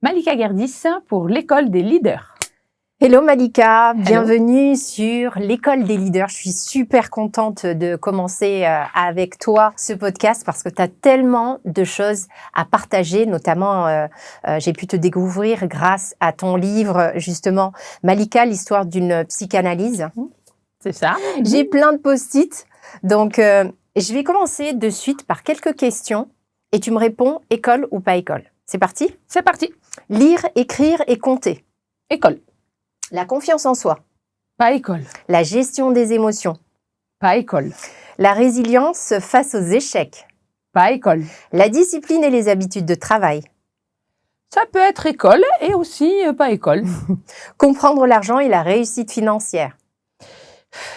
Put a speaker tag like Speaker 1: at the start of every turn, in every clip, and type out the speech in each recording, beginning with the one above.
Speaker 1: Malika Gerdis pour l'école des leaders.
Speaker 2: Hello Malika, bienvenue sur l'école des leaders. Je suis super contente de commencer avec toi ce podcast parce que tu as tellement de choses à partager, notamment j'ai pu te découvrir grâce à ton livre justement Malika, l'histoire d'une psychanalyse.
Speaker 1: C'est ça.
Speaker 2: J'ai plein de post-it, donc je vais commencer de suite par quelques questions et tu me réponds école ou pas école. C'est parti ?
Speaker 1: C'est parti.
Speaker 2: Lire, écrire et compter.
Speaker 1: École.
Speaker 2: La confiance en soi.
Speaker 1: Pas école.
Speaker 2: La gestion des émotions.
Speaker 1: Pas école.
Speaker 2: La résilience face aux échecs.
Speaker 1: Pas école.
Speaker 2: La discipline et les habitudes de travail.
Speaker 1: Ça peut être école et aussi pas école.
Speaker 2: Comprendre l'argent et la réussite financière.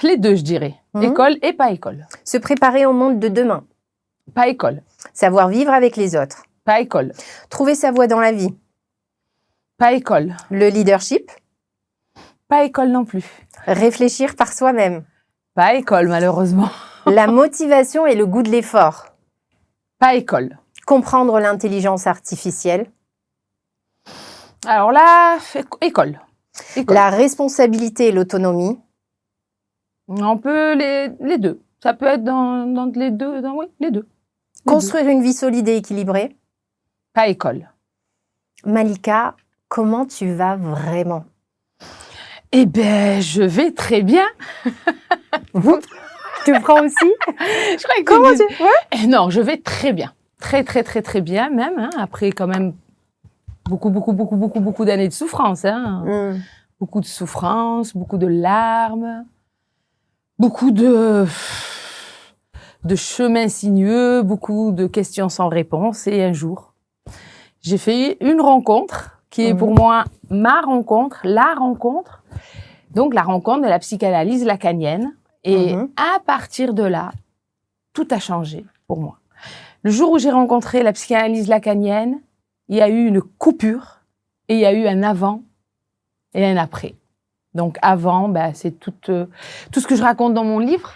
Speaker 1: Les deux, je dirais. École et pas école.
Speaker 2: Se préparer au monde de demain.
Speaker 1: Pas école.
Speaker 2: Savoir vivre avec les autres.
Speaker 1: Pas école.
Speaker 2: Trouver sa voie dans la vie.
Speaker 1: Pas école.
Speaker 2: Le leadership.
Speaker 1: Pas école non plus.
Speaker 2: Réfléchir par soi-même.
Speaker 1: Pas école, malheureusement.
Speaker 2: La motivation et le goût de l'effort.
Speaker 1: Pas école.
Speaker 2: Comprendre l'intelligence artificielle.
Speaker 1: Alors là, école. École.
Speaker 2: La responsabilité et l'autonomie.
Speaker 1: On peut les deux. Ça peut être dans les deux. Oui, les deux.
Speaker 2: Construire une vie solide et équilibrée.
Speaker 1: Pas école.
Speaker 2: Malika, comment tu vas vraiment ?
Speaker 1: Eh bien, je vais très bien.
Speaker 2: Tu me prends aussi ?
Speaker 1: Je crois que
Speaker 2: Comment tu... Ouais.
Speaker 1: Non, je vais très bien. Très bien même. Hein, après quand même beaucoup d'années de souffrance. Hein. Beaucoup de souffrance, beaucoup de larmes, beaucoup de chemins sinueux, beaucoup de questions sans réponse. Et un jour, j'ai fait une rencontre qui est pour moi ma rencontre, la rencontre. Donc, la rencontre de la psychanalyse lacanienne. Et à partir de là, tout a changé pour moi. Le jour où j'ai rencontré la psychanalyse lacanienne, il y a eu une coupure et il y a eu un avant et un après. Donc, avant, c'est tout ce que je raconte dans mon livre,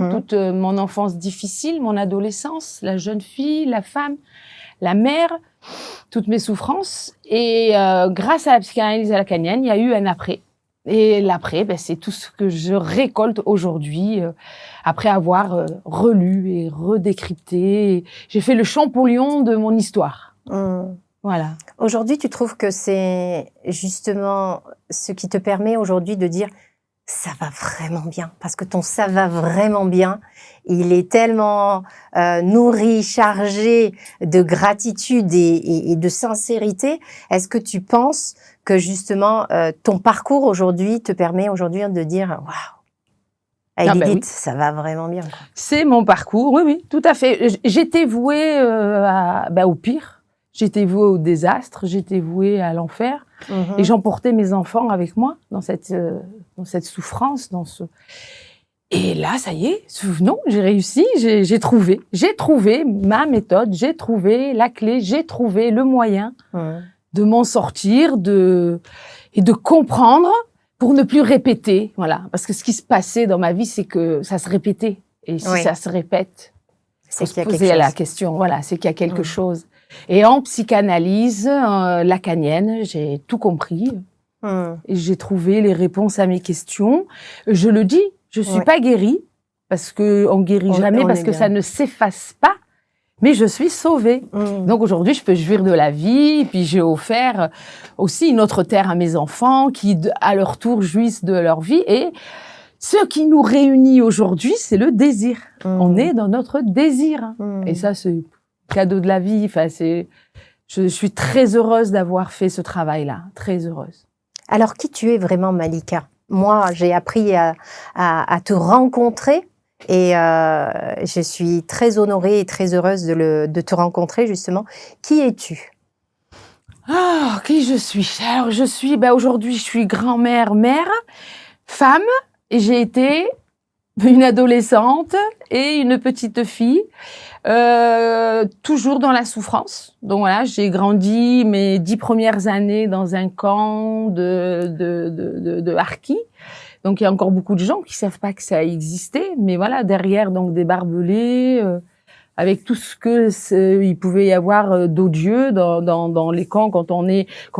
Speaker 1: toute mon enfance difficile, mon adolescence, la jeune fille, la femme, la mère, toutes mes souffrances. Et grâce à la psychanalyse lacanienne, il y a eu un après. Et l'après, c'est tout ce que je récolte aujourd'hui, après avoir relu et redécrypté. J'ai fait le Champollion de mon histoire. Voilà.
Speaker 2: Aujourd'hui, tu trouves que c'est justement ce qui te permet aujourd'hui de dire « ça va vraiment bien ». Parce que ton « ça va vraiment bien », il est tellement nourri, chargé de gratitude et de sincérité. Est-ce que tu penses que justement ton parcours aujourd'hui te permet aujourd'hui de dire « waouh ». Edith, oui. Ça va vraiment bien. Quoi.
Speaker 1: C'est mon parcours, oui, tout à fait. J'étais vouée au pire. J'étais vouée au désastre, j'étais vouée à l'enfer, et j'emportais mes enfants avec moi dans cette souffrance, Et là, ça y est, non, j'ai réussi, j'ai trouvé ma méthode, j'ai trouvé la clé, j'ai trouvé le moyen de m'en sortir, et de comprendre pour ne plus répéter, voilà. Parce que ce qui se passait dans ma vie, c'est que ça se répétait, et si ça se répète,
Speaker 2: c'est qu'il y a
Speaker 1: poser
Speaker 2: quelque
Speaker 1: la
Speaker 2: chose.
Speaker 1: question, voilà, c'est qu'il y a quelque chose. Et en psychanalyse lacanienne, j'ai tout compris. Et j'ai trouvé les réponses à mes questions. Je le dis, je suis pas guérie, parce qu'on guérit jamais, parce que ça ne s'efface pas. Mais je suis sauvée. Donc aujourd'hui, je peux jouir de la vie. Et puis j'ai offert aussi une autre terre à mes enfants qui, à leur tour, jouissent de leur vie. Et ce qui nous réunit aujourd'hui, c'est le désir. On est dans notre désir. Et ça, c'est cadeau de la vie. Enfin, je suis très heureuse d'avoir fait ce travail-là. Très heureuse.
Speaker 2: Alors, qui tu es vraiment, Malika ? Moi, j'ai appris à te rencontrer et je suis très honorée et très heureuse de te rencontrer, justement. Qui es-tu ?
Speaker 1: Ah, qui je suis ? Alors, aujourd'hui, je suis grand-mère, mère, femme, et j'ai été une adolescente et une petite fille, toujours dans la souffrance. Donc voilà, j'ai grandi mes 10 premières années dans un camp de harkis. Donc il y a encore beaucoup de gens qui savent pas que ça existait, mais voilà, derrière donc des barbelés, avec tout ce que il pouvait y avoir d'odieux dans les camps quand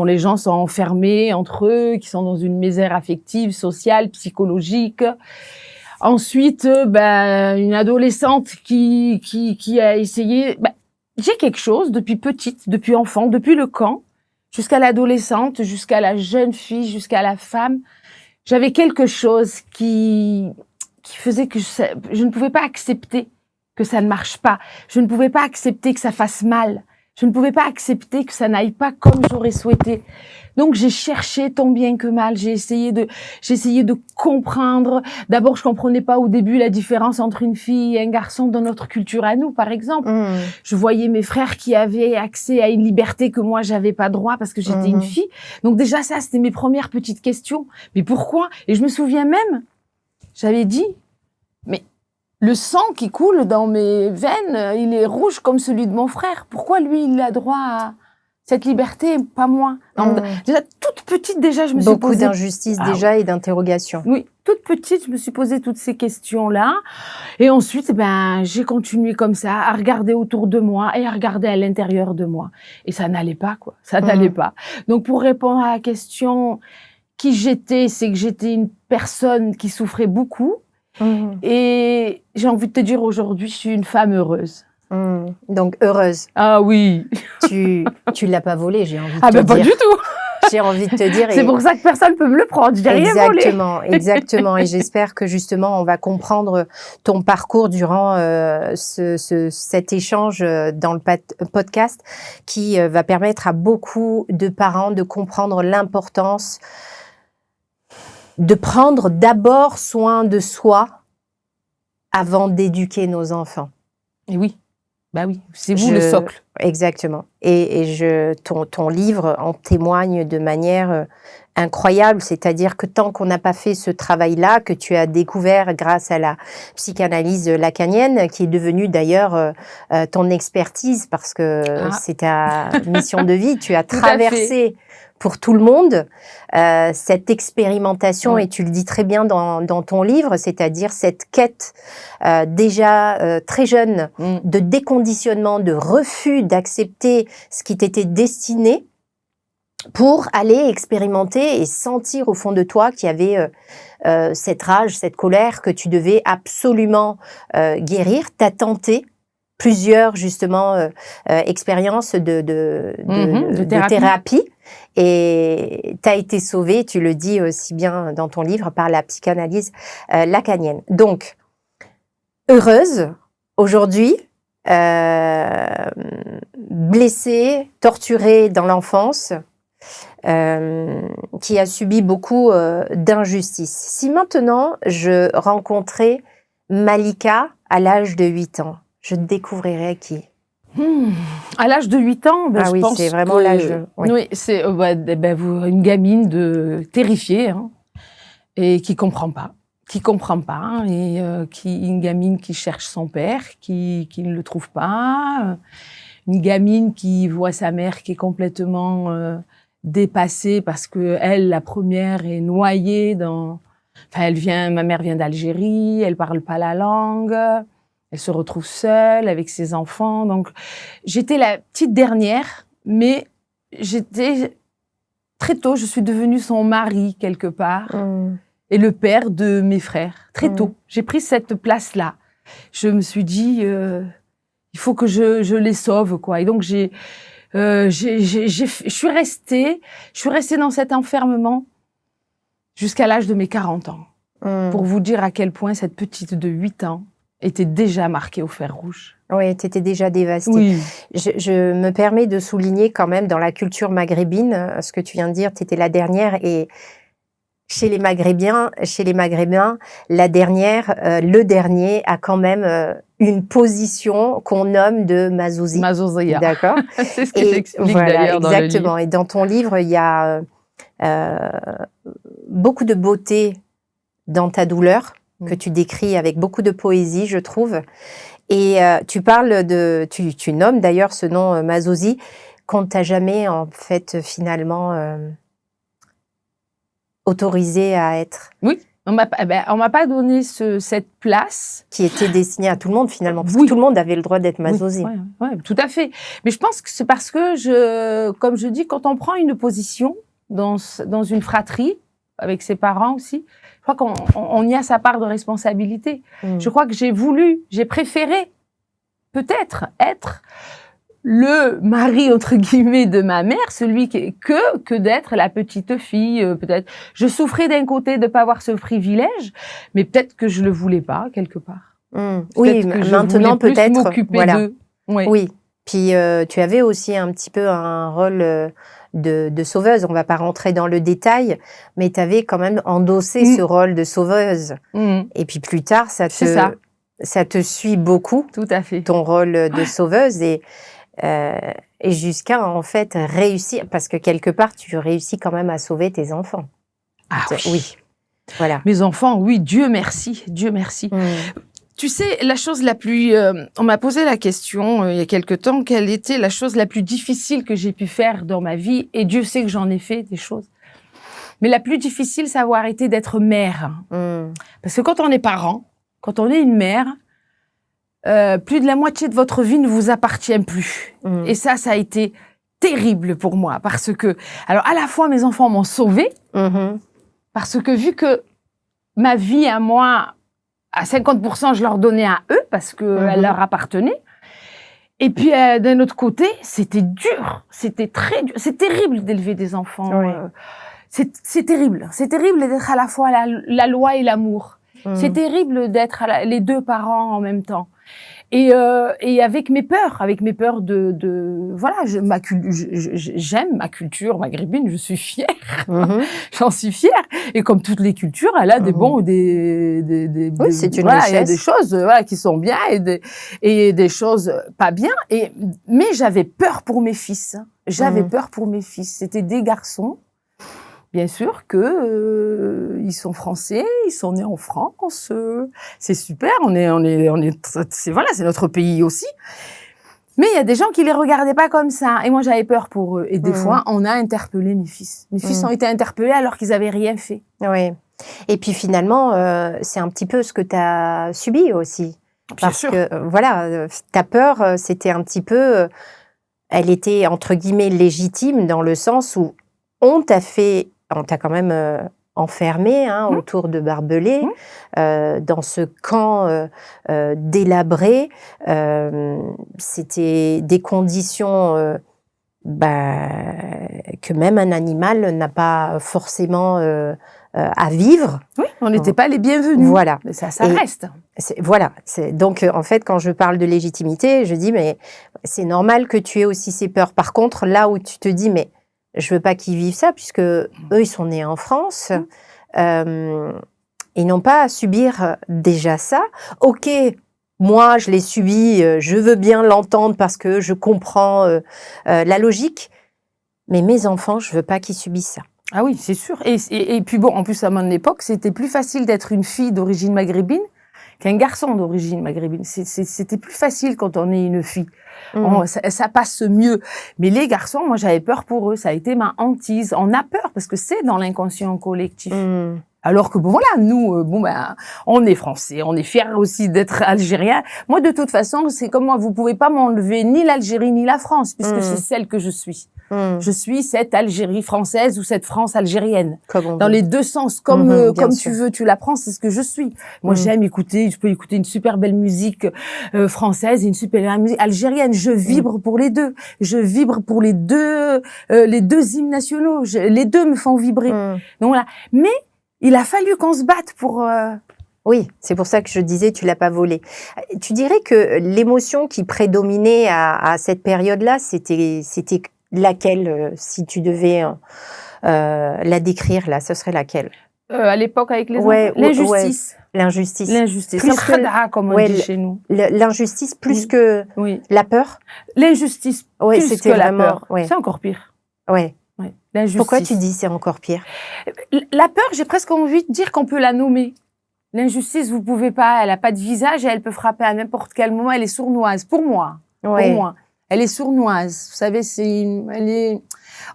Speaker 1: les gens sont enfermés entre eux, qui sont dans une misère affective, sociale, psychologique. Ensuite, une adolescente qui a essayé. J'ai quelque chose depuis petite, depuis enfant, depuis le camp, jusqu'à l'adolescente, jusqu'à la jeune fille, jusqu'à la femme. J'avais quelque chose qui faisait que je ne pouvais pas accepter que ça ne marche pas. Je ne pouvais pas accepter que ça fasse mal. Je ne pouvais pas accepter que ça n'aille pas comme j'aurais souhaité. Donc, j'ai cherché tant bien que mal. J'ai essayé de comprendre. D'abord, je comprenais pas au début la différence entre une fille et un garçon dans notre culture à nous, par exemple. Je voyais mes frères qui avaient accès à une liberté que moi, j'avais pas droit parce que j'étais une fille. Donc, déjà, ça, c'était mes premières petites questions. Mais pourquoi? Et je me souviens même, j'avais dit, mais le sang qui coule dans mes veines, il est rouge comme celui de mon frère. Pourquoi lui, il a droit à cette liberté, pas moi? Déjà, toute petite, déjà, je me suis posé...
Speaker 2: Beaucoup d'injustices déjà et d'interrogations.
Speaker 1: Oui, toute petite, je me suis posé toutes ces questions-là. Et ensuite, j'ai continué comme ça, à regarder autour de moi et à regarder à l'intérieur de moi. Et ça n'allait pas, quoi. Ça n'allait pas. Donc, pour répondre à la question qui j'étais, c'est que j'étais une personne qui souffrait beaucoup. Et j'ai envie de te dire aujourd'hui, je suis une femme heureuse.
Speaker 2: Donc heureuse.
Speaker 1: Ah oui.
Speaker 2: Tu l'as pas volé, j'ai envie de te dire.
Speaker 1: Pas du tout.
Speaker 2: J'ai envie de te dire.
Speaker 1: C'est pour ça que personne peut me le prendre. J'ai rien volé.
Speaker 2: Exactement. Et j'espère que justement on va comprendre ton parcours durant cet échange dans le podcast, qui va permettre à beaucoup de parents de comprendre l'importance de prendre d'abord soin de soi avant d'éduquer nos enfants.
Speaker 1: Et oui, oui, c'est vous le socle.
Speaker 2: Exactement. Et ton livre en témoigne de manière incroyable, c'est-à-dire que tant qu'on n'a pas fait ce travail-là, que tu as découvert grâce à la psychanalyse lacanienne, qui est devenue d'ailleurs ton expertise, parce que c'est ta mission de vie, tu as traversé pour tout le monde cette expérimentation, et tu le dis très bien dans ton livre, c'est-à-dire cette quête déjà très jeune de déconditionnement, de refus d'accepter ce qui t'était destiné, pour aller expérimenter et sentir au fond de toi qu'il y avait cette rage, cette colère que tu devais absolument guérir. T'as tenté plusieurs justement expériences de thérapie. Et tu as été sauvée, tu le dis aussi bien dans ton livre, par la psychanalyse lacanienne. Donc, heureuse aujourd'hui, blessée, torturée dans l'enfance, qui a subi beaucoup d'injustices. Si maintenant je rencontrais Malika à l'âge de 8 ans, je découvrirais qui?
Speaker 1: À l'âge de 8 ans, je pense
Speaker 2: c'est vraiment l'âge.
Speaker 1: Oui, c'est une gamine terrifiée, et qui comprend pas, et une gamine qui cherche son père, qui ne le trouve pas, une gamine qui voit sa mère qui est complètement dépassée parce que elle, la première, est noyée dans. Enfin, ma mère vient d'Algérie, elle parle pas la langue. Elle se retrouve seule avec ses enfants. Donc, j'étais la petite dernière, mais très tôt, je suis devenue son mari quelque part et le père de mes frères. Très tôt, j'ai pris cette place-là. Je me suis dit, il faut que je les sauve, quoi. Et donc, je suis restée dans cet enfermement jusqu'à l'âge de mes 40 ans. Pour vous dire à quel point cette petite de 8 ans était déjà marquée au fer rouge.
Speaker 2: Oui, tu étais déjà dévastée.
Speaker 1: Oui.
Speaker 2: Je me permets de souligner quand même dans la culture maghrébine, ce que tu viens de dire, tu étais la dernière, et chez les Maghrébins, la dernière, le dernier a quand même une position qu'on nomme de Mazouzi.
Speaker 1: Mazouziya.
Speaker 2: D'accord.
Speaker 1: C'est ce que j'explique d'ailleurs dans le livre.
Speaker 2: Exactement. Et dans ton livre, il y a beaucoup de beauté dans ta douleur, que tu décris avec beaucoup de poésie, je trouve. Et tu parles tu nommes d'ailleurs ce nom Mazouzi, qu'on ne t'a jamais en fait finalement autorisé à être.
Speaker 1: Oui. On m'a pas donné cette place.
Speaker 2: Qui était destinée à tout le monde, finalement. Parce
Speaker 1: Oui.
Speaker 2: que tout le monde avait le droit d'être Mazosi.
Speaker 1: Oui, ouais, tout à fait. Mais je pense que c'est parce que, comme je dis, quand on prend une position dans une fratrie, avec ses parents aussi, je crois qu'on y a sa part de responsabilité. Je crois que j'ai préféré peut-être être le mari, entre guillemets, de ma mère, celui que d'être la petite fille, peut-être. Je souffrais d'un côté de pas avoir ce privilège, mais peut-être que je le voulais pas, quelque part.
Speaker 2: Oui, maintenant peut-être.
Speaker 1: M'occuper d'eux.
Speaker 2: Ouais. Oui. Puis tu avais aussi un petit peu un rôle de sauveuse. On va pas rentrer dans le détail, mais tu avais quand même endossé ce rôle de sauveuse. Et puis plus tard, ça te suit beaucoup.
Speaker 1: Tout à fait.
Speaker 2: Ton rôle de sauveuse et jusqu'à en fait réussir, parce que quelque part tu réussis quand même à sauver tes enfants.
Speaker 1: Ah
Speaker 2: oui. Voilà.
Speaker 1: Mes enfants, oui, Dieu merci, Dieu merci. Tu sais, la chose la plus... on m'a posé la question il y a quelque temps, quelle était la chose la plus difficile que j'ai pu faire dans ma vie, et Dieu sait que j'en ai fait des choses. Mais la plus difficile, ça a été d'être mère. Parce que quand on est parent, quand on est une mère, plus de la moitié de votre vie ne vous appartient plus. Et ça a été terrible pour moi, parce que... Alors, à la fois, mes enfants m'ont sauvée, parce que vu que ma vie à moi... À 50%, je leur donnais à eux parce qu'elle leur appartenait. Et puis, d'un autre côté, c'était dur. C'était très dur. C'est terrible d'élever des enfants. Oui. C'est terrible. C'est terrible d'être à la fois la loi et l'amour. C'est terrible d'être les deux parents en même temps. Et avec mes peurs voilà, j'aime ma culture maghrébine, je suis fière, j'en suis fière. Et comme toutes les cultures, elle a des bons,
Speaker 2: oui, c'est une
Speaker 1: voilà,
Speaker 2: richesse.
Speaker 1: il y a des choses qui sont bien et des choses pas bien. Mais j'avais peur pour mes fils. J'avais peur pour mes fils. C'était des garçons. Bien sûr que ils sont français, ils sont nés en France, c'est super, c'est notre pays aussi. Mais il y a des gens qui les regardaient pas comme ça, et moi j'avais peur pour eux. Et des fois, on a interpellé mes fils. Mes fils ont été interpellés alors qu'ils avaient rien fait.
Speaker 2: Oui. Et puis finalement, c'est un petit peu ce que tu as subi aussi. Parce que voilà, ta peur, c'était un petit peu, elle était entre guillemets légitime dans le sens où on t'a quand même enfermé autour de Barbelé, dans ce camp délabré. C'était des conditions que même un animal n'a pas forcément à vivre.
Speaker 1: Oui, on n'était pas les bienvenus.
Speaker 2: Voilà.
Speaker 1: Mais ça reste.
Speaker 2: Voilà. Donc, en fait, quand je parle de légitimité, je dis, mais c'est normal que tu aies aussi ces peurs. Par contre, là où tu te dis, mais je veux pas qu'ils vivent ça, puisque eux, ils sont nés en France. Ils n'ont pas à subir déjà ça. Ok, moi, je l'ai subi, je veux bien l'entendre parce que je comprends la logique. Mais mes enfants, je veux pas qu'ils subissent ça.
Speaker 1: Ah oui, c'est sûr. Et puis bon, en plus, à mon époque, c'était plus facile d'être une fille d'origine maghrébine qu'un garçon d'origine maghrébine. C'était plus facile quand on est une fille. Ça passe mieux. Mais les garçons, moi, j'avais peur pour eux. Ça a été ma hantise. On a peur parce que c'est dans l'inconscient collectif. Alors que bon, voilà, nous, on est français, on est fiers aussi d'être algériens. Moi, de toute façon, c'est comme moi, vous pouvez pas m'enlever ni l'Algérie ni la France, puisque c'est celle que je suis. Je suis cette Algérie française ou cette France algérienne. Dans les deux sens, comme tu veux, tu la prends, c'est ce que je suis. Moi, j'aime écouter, je peux écouter une super belle musique française et une super belle musique algérienne. Je vibre pour les deux. Je vibre pour les deux hymnes nationaux. Les deux me font vibrer. Donc voilà. Mais il a fallu qu'on se batte pour...
Speaker 2: Oui, c'est pour ça que je disais, tu l'as pas volé. Tu dirais que l'émotion qui prédominait à cette période-là, c'était laquelle, si tu devais la décrire, là, ce serait laquelle?
Speaker 1: À l'époque, avec les enfants, l'injustice.
Speaker 2: L'injustice.
Speaker 1: L'injustice.
Speaker 2: Plus
Speaker 1: que comme on dit chez nous.
Speaker 2: L'injustice plus que la peur.
Speaker 1: L'injustice plus que la peur. C'est encore pire.
Speaker 2: Ouais.
Speaker 1: L'injustice.
Speaker 2: Pourquoi tu dis c'est encore pire?
Speaker 1: La peur, j'ai presque envie de dire qu'on peut la nommer. L'injustice, vous pouvez pas. Elle a pas de visage et elle peut frapper à n'importe quel moment. Elle est sournoise. Pour moi. Pour moi. Elle est sournoise. Vous savez,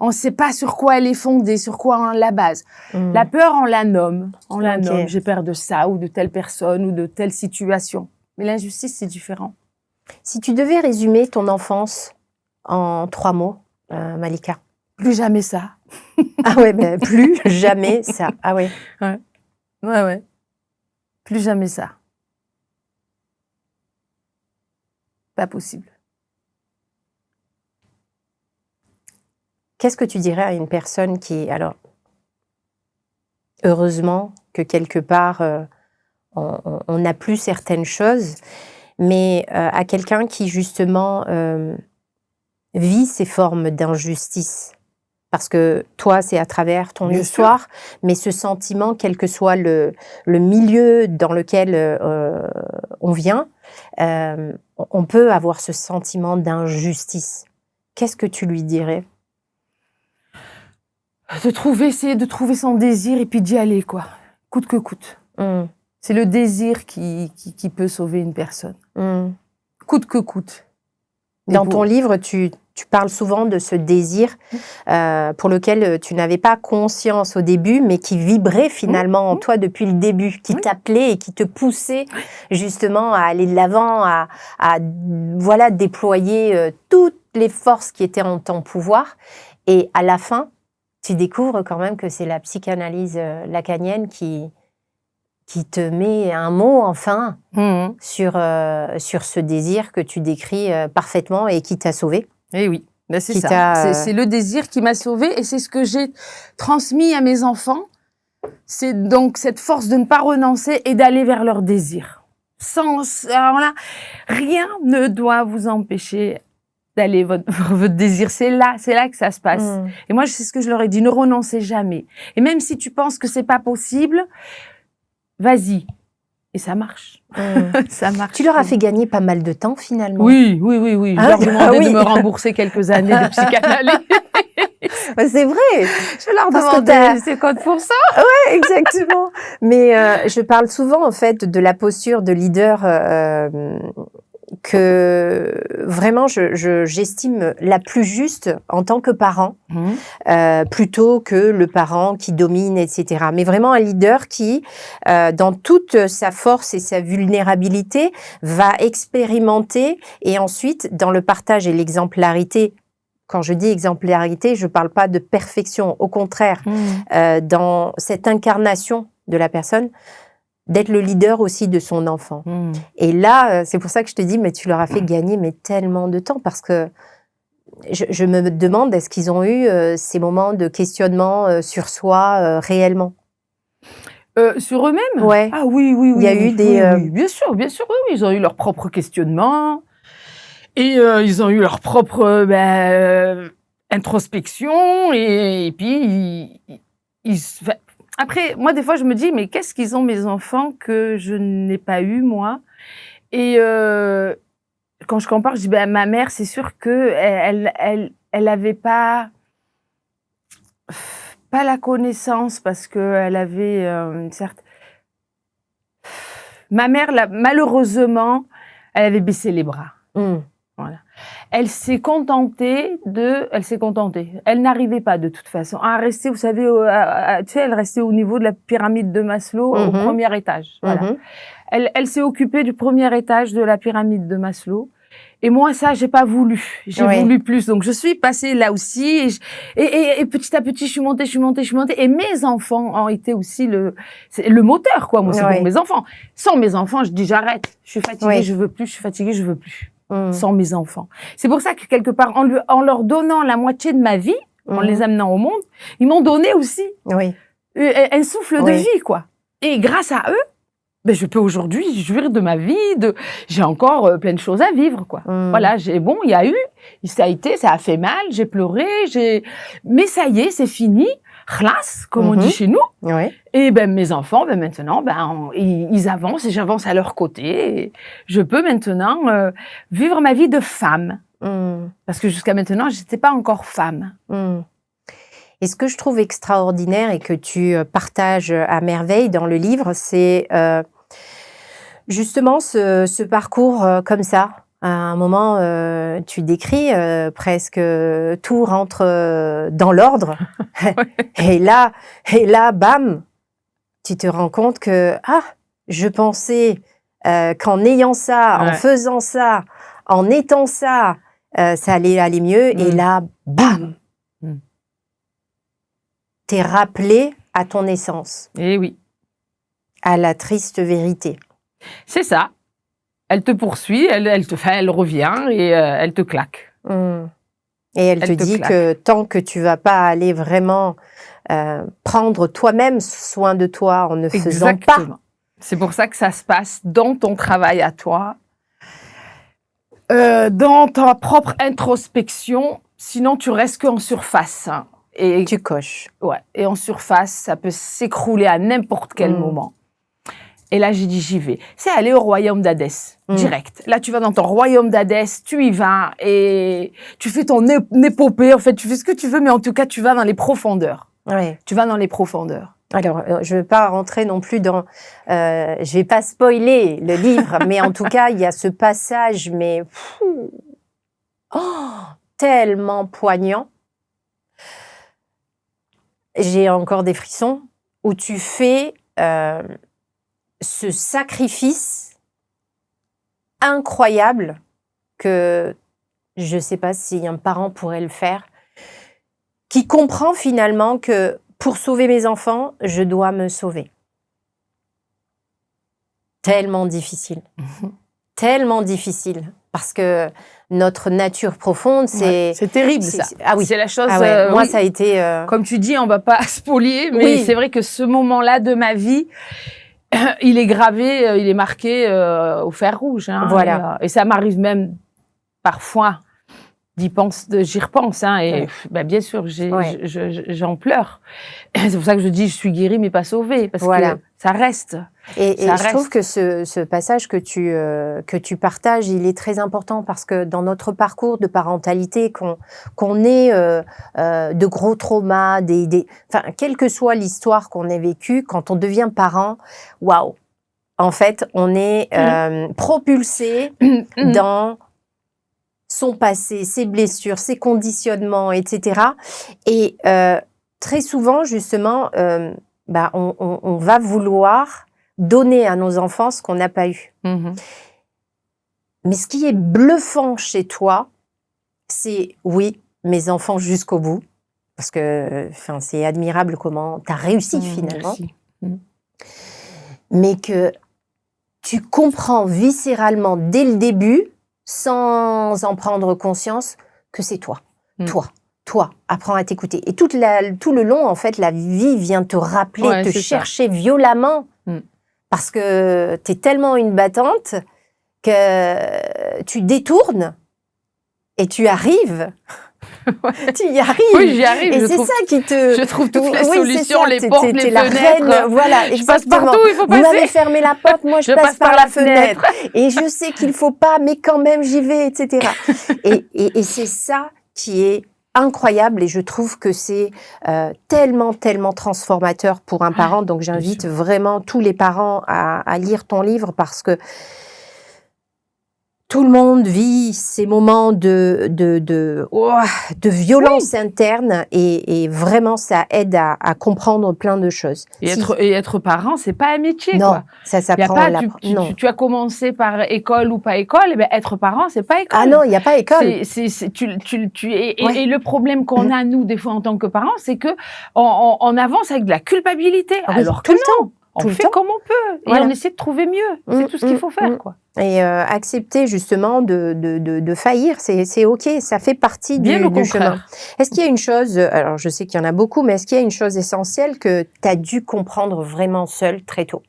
Speaker 1: on ne sait pas sur quoi elle est fondée, sur quoi la base. La peur, on la nomme. J'ai peur de ça, ou de telle personne, ou de telle situation. Mais l'injustice, c'est différent.
Speaker 2: Si tu devais résumer ton enfance en 3 mots, Malika.
Speaker 1: Plus jamais ça.
Speaker 2: Ah ouais, ben, plus jamais ça. Ah ouais.
Speaker 1: Ouais. Plus jamais ça. Pas possible.
Speaker 2: Qu'est-ce que tu dirais à une personne qui, alors, heureusement que quelque part, on n'a plus certaines choses, mais à quelqu'un qui justement vit ces formes d'injustice, parce que toi, c'est à travers ton histoire, mais ce sentiment, quel que soit le milieu dans lequel on vient, on peut avoir ce sentiment d'injustice. Qu'est-ce que tu lui dirais ?
Speaker 1: Essayer de trouver son désir et puis d'y aller, quoi. Coûte que coûte. C'est le désir qui peut sauver une personne. Coûte que coûte.
Speaker 2: Dans ton livre, tu parles souvent de ce désir pour lequel tu n'avais pas conscience au début, mais qui vibrait finalement en toi depuis le début, qui t'appelait et qui te poussait justement à aller de l'avant, à déployer toutes les forces qui étaient en ton pouvoir. Et à la fin, tu découvres quand même que c'est la psychanalyse lacanienne qui te met un mot, enfin, sur ce désir que tu décris parfaitement et qui t'a sauvé.
Speaker 1: Eh oui, ben c'est ça. C'est le désir qui m'a sauvée et c'est ce que j'ai transmis à mes enfants. C'est donc cette force de ne pas renoncer et d'aller vers leur désir. Alors là, rien ne doit vous empêcher d'aller votre désir. C'est là que ça se passe. Et moi, c'est ce que je leur ai dit, ne renoncez jamais. Et même si tu penses que c'est pas possible, vas-y. Et ça marche. Ça marche.
Speaker 2: Tu leur as fait gagner pas mal de temps, finalement.
Speaker 1: Oui. Je leur demandais de me rembourser quelques années de psychanalyse.
Speaker 2: C'est vrai.
Speaker 1: Je leur demandais, c'est quoi pour ça?
Speaker 2: Ouais, exactement. Mais je parle souvent, en fait, de la posture de leader que vraiment j'estime la plus juste en tant que parent, plutôt que le parent qui domine, etc. Mais vraiment un leader qui, dans toute sa force et sa vulnérabilité, va expérimenter et ensuite, dans le partage et l'exemplarité, quand je dis exemplarité, je ne parle pas de perfection, au contraire, dans cette incarnation de la personne, d'être le leader aussi de son enfant. Et là, c'est pour ça que je te dis, mais tu leur as fait gagner tellement de temps, parce que je me demande, est-ce qu'ils ont eu ces moments de questionnement sur soi réellement?
Speaker 1: Sur eux-mêmes?
Speaker 2: Ouais.
Speaker 1: Ah oui.
Speaker 2: Il y a eu des...
Speaker 1: Oui, bien sûr, oui, ils ont eu leur propre questionnement, et ils ont eu leur propre introspection, et puis après, moi, des fois, je me dis, mais qu'est-ce qu'ils ont, mes enfants, que je n'ai pas eu, moi? Et quand je compare, je dis, ma mère, c'est sûr que elle avait pas la connaissance, parce que elle avait une certaine... Ma mère, malheureusement, elle avait baissé les bras. Voilà. Elle s'est contentée. Elle n'arrivait pas de toute façon à rester, vous savez, elle restait au niveau de la pyramide de Maslow, au premier étage. Voilà. Elle s'est occupée du premier étage de la pyramide de Maslow. Et moi, ça, j'ai pas voulu. J'ai voulu plus. Donc, je suis passée là aussi. Et petit à petit, je suis montée. Et mes enfants ont été aussi le moteur, quoi. Moi, c'est pour mes enfants. Sans mes enfants, je dis, j'arrête. Je suis fatiguée, je veux plus. Je suis fatiguée, je veux plus. Sans mes enfants. C'est pour ça que quelque part, en leur donnant la moitié de ma vie, en les amenant au monde, ils m'ont donné aussi un souffle de vie, quoi. Et grâce à eux, je peux aujourd'hui jouir de ma vie, j'ai encore plein de choses à vivre, quoi. Voilà, il y a eu, ça a fait mal, j'ai pleuré, mais ça y est, c'est fini. Khlas, comme on dit chez nous. Et mes enfants, maintenant, ils avancent et j'avance à leur côté. Et je peux maintenant vivre ma vie de femme. Parce que jusqu'à maintenant, je n'étais pas encore femme.
Speaker 2: Et ce que je trouve extraordinaire et que tu partages à merveille dans le livre, c'est justement ce parcours comme ça, À un moment, tu décris, presque tout rentre dans l'ordre. et là, bam, tu te rends compte que je pensais qu'en ayant ça, en faisant ça, en étant ça, ça allait aller mieux. Et là, bam, t'es rappelé à ton essence.
Speaker 1: Et oui.
Speaker 2: À la triste vérité.
Speaker 1: C'est ça. Elle te poursuit, elle revient et elle te claque.
Speaker 2: Et elle te dit que tant que tu vas pas aller vraiment prendre toi-même soin de toi en ne faisant pas.
Speaker 1: C'est pour ça que ça se passe dans ton travail à toi, dans ta propre introspection. Sinon, tu restes qu'en surface. Hein.
Speaker 2: Et tu coches.
Speaker 1: Ouais. Et en surface, ça peut s'écrouler à n'importe quel moment. Et là, j'ai dit, j'y vais. C'est aller au royaume d'Hadès, direct. Là, tu vas dans ton royaume d'Hadès, tu y vas et tu fais ton épopée. En fait, tu fais ce que tu veux, mais en tout cas, tu vas dans les profondeurs.
Speaker 2: Ouais.
Speaker 1: Tu vas dans les profondeurs.
Speaker 2: Alors, je ne vais pas rentrer non plus dans... je vais pas spoiler le livre, mais en tout cas, il y a ce passage, mais... tellement poignant. J'ai encore des frissons, où tu fais... ce sacrifice incroyable que je ne sais pas si un parent pourrait le faire, qui comprend finalement que pour sauver mes enfants, je dois me sauver. Tellement difficile. Tellement difficile. Parce que notre nature profonde, c'est...
Speaker 1: c'est terrible, ça.
Speaker 2: Ah oui.
Speaker 1: C'est la chose...
Speaker 2: Moi, ça a été...
Speaker 1: Comme tu dis, on ne va pas spolier, mais c'est vrai que ce moment-là de ma vie... il est gravé, il est marqué au fer rouge. Hein,
Speaker 2: voilà.
Speaker 1: Et ça m'arrive même parfois j'y repense. Hein, et bien sûr, j'en pleure. C'est pour ça que je dis, je suis guérie, mais pas sauvée. Parce que ça reste.
Speaker 2: Et je trouve que ce passage que tu partages, il est très important parce que dans notre parcours de parentalité, qu'on ait de gros traumas, enfin, quelle que soit l'histoire qu'on ait vécue, quand on devient parent, waouh! En fait, on est propulsé dans son passé, ses blessures, ses conditionnements, etc. Et très souvent, justement, on va vouloir donner à nos enfants ce qu'on n'a pas eu. Mais ce qui est bluffant chez toi, c'est, oui, mes enfants jusqu'au bout, parce que c'est admirable comment tu as réussi finalement, mais que tu comprends viscéralement dès le début, sans en prendre conscience, que c'est toi. Toi, apprends à t'écouter. Et tout le long, en fait, la vie vient te rappeler, te chercher violemment, parce que tu es tellement une battante que tu détournes et tu arrives. Tu y arrives.
Speaker 1: Oui, j'y arrive.
Speaker 2: Et c'est ça qui te...
Speaker 1: Je trouve toutes les solutions, les portes, les
Speaker 2: la
Speaker 1: fenêtres.
Speaker 2: Reine, voilà,
Speaker 1: je passe partout, il faut passer.
Speaker 2: Vous m'avez fermé la porte, moi je passe par la fenêtre. Et je sais qu'il faut pas, mais quand même j'y vais, etc. Et c'est ça qui est incroyable et je trouve que c'est tellement transformateur pour un parent. Donc j'invite vraiment tous les parents à lire ton livre parce que tout le monde vit ces moments de violence interne et vraiment ça aide à comprendre plein de choses.
Speaker 1: Et être parent, c'est pas un métier.
Speaker 2: Non,
Speaker 1: quoi.
Speaker 2: Ça s'apprend.
Speaker 1: Tu as commencé par école ou pas école, et être parent, c'est pas école.
Speaker 2: Ah non, il n'y a pas école.
Speaker 1: Et le problème qu'on a nous des fois en tant que parents, c'est que on avance avec de la culpabilité, alors que non. On fait comme on peut et on essaie de trouver mieux. C'est tout ce qu'il faut faire, quoi.
Speaker 2: Et accepter justement de faillir, c'est ok, ça fait partie du chemin. Est-ce qu'il y a une chose, alors je sais qu'il y en a beaucoup, mais est-ce qu'il y a une chose essentielle que tu as dû comprendre vraiment seule très tôt?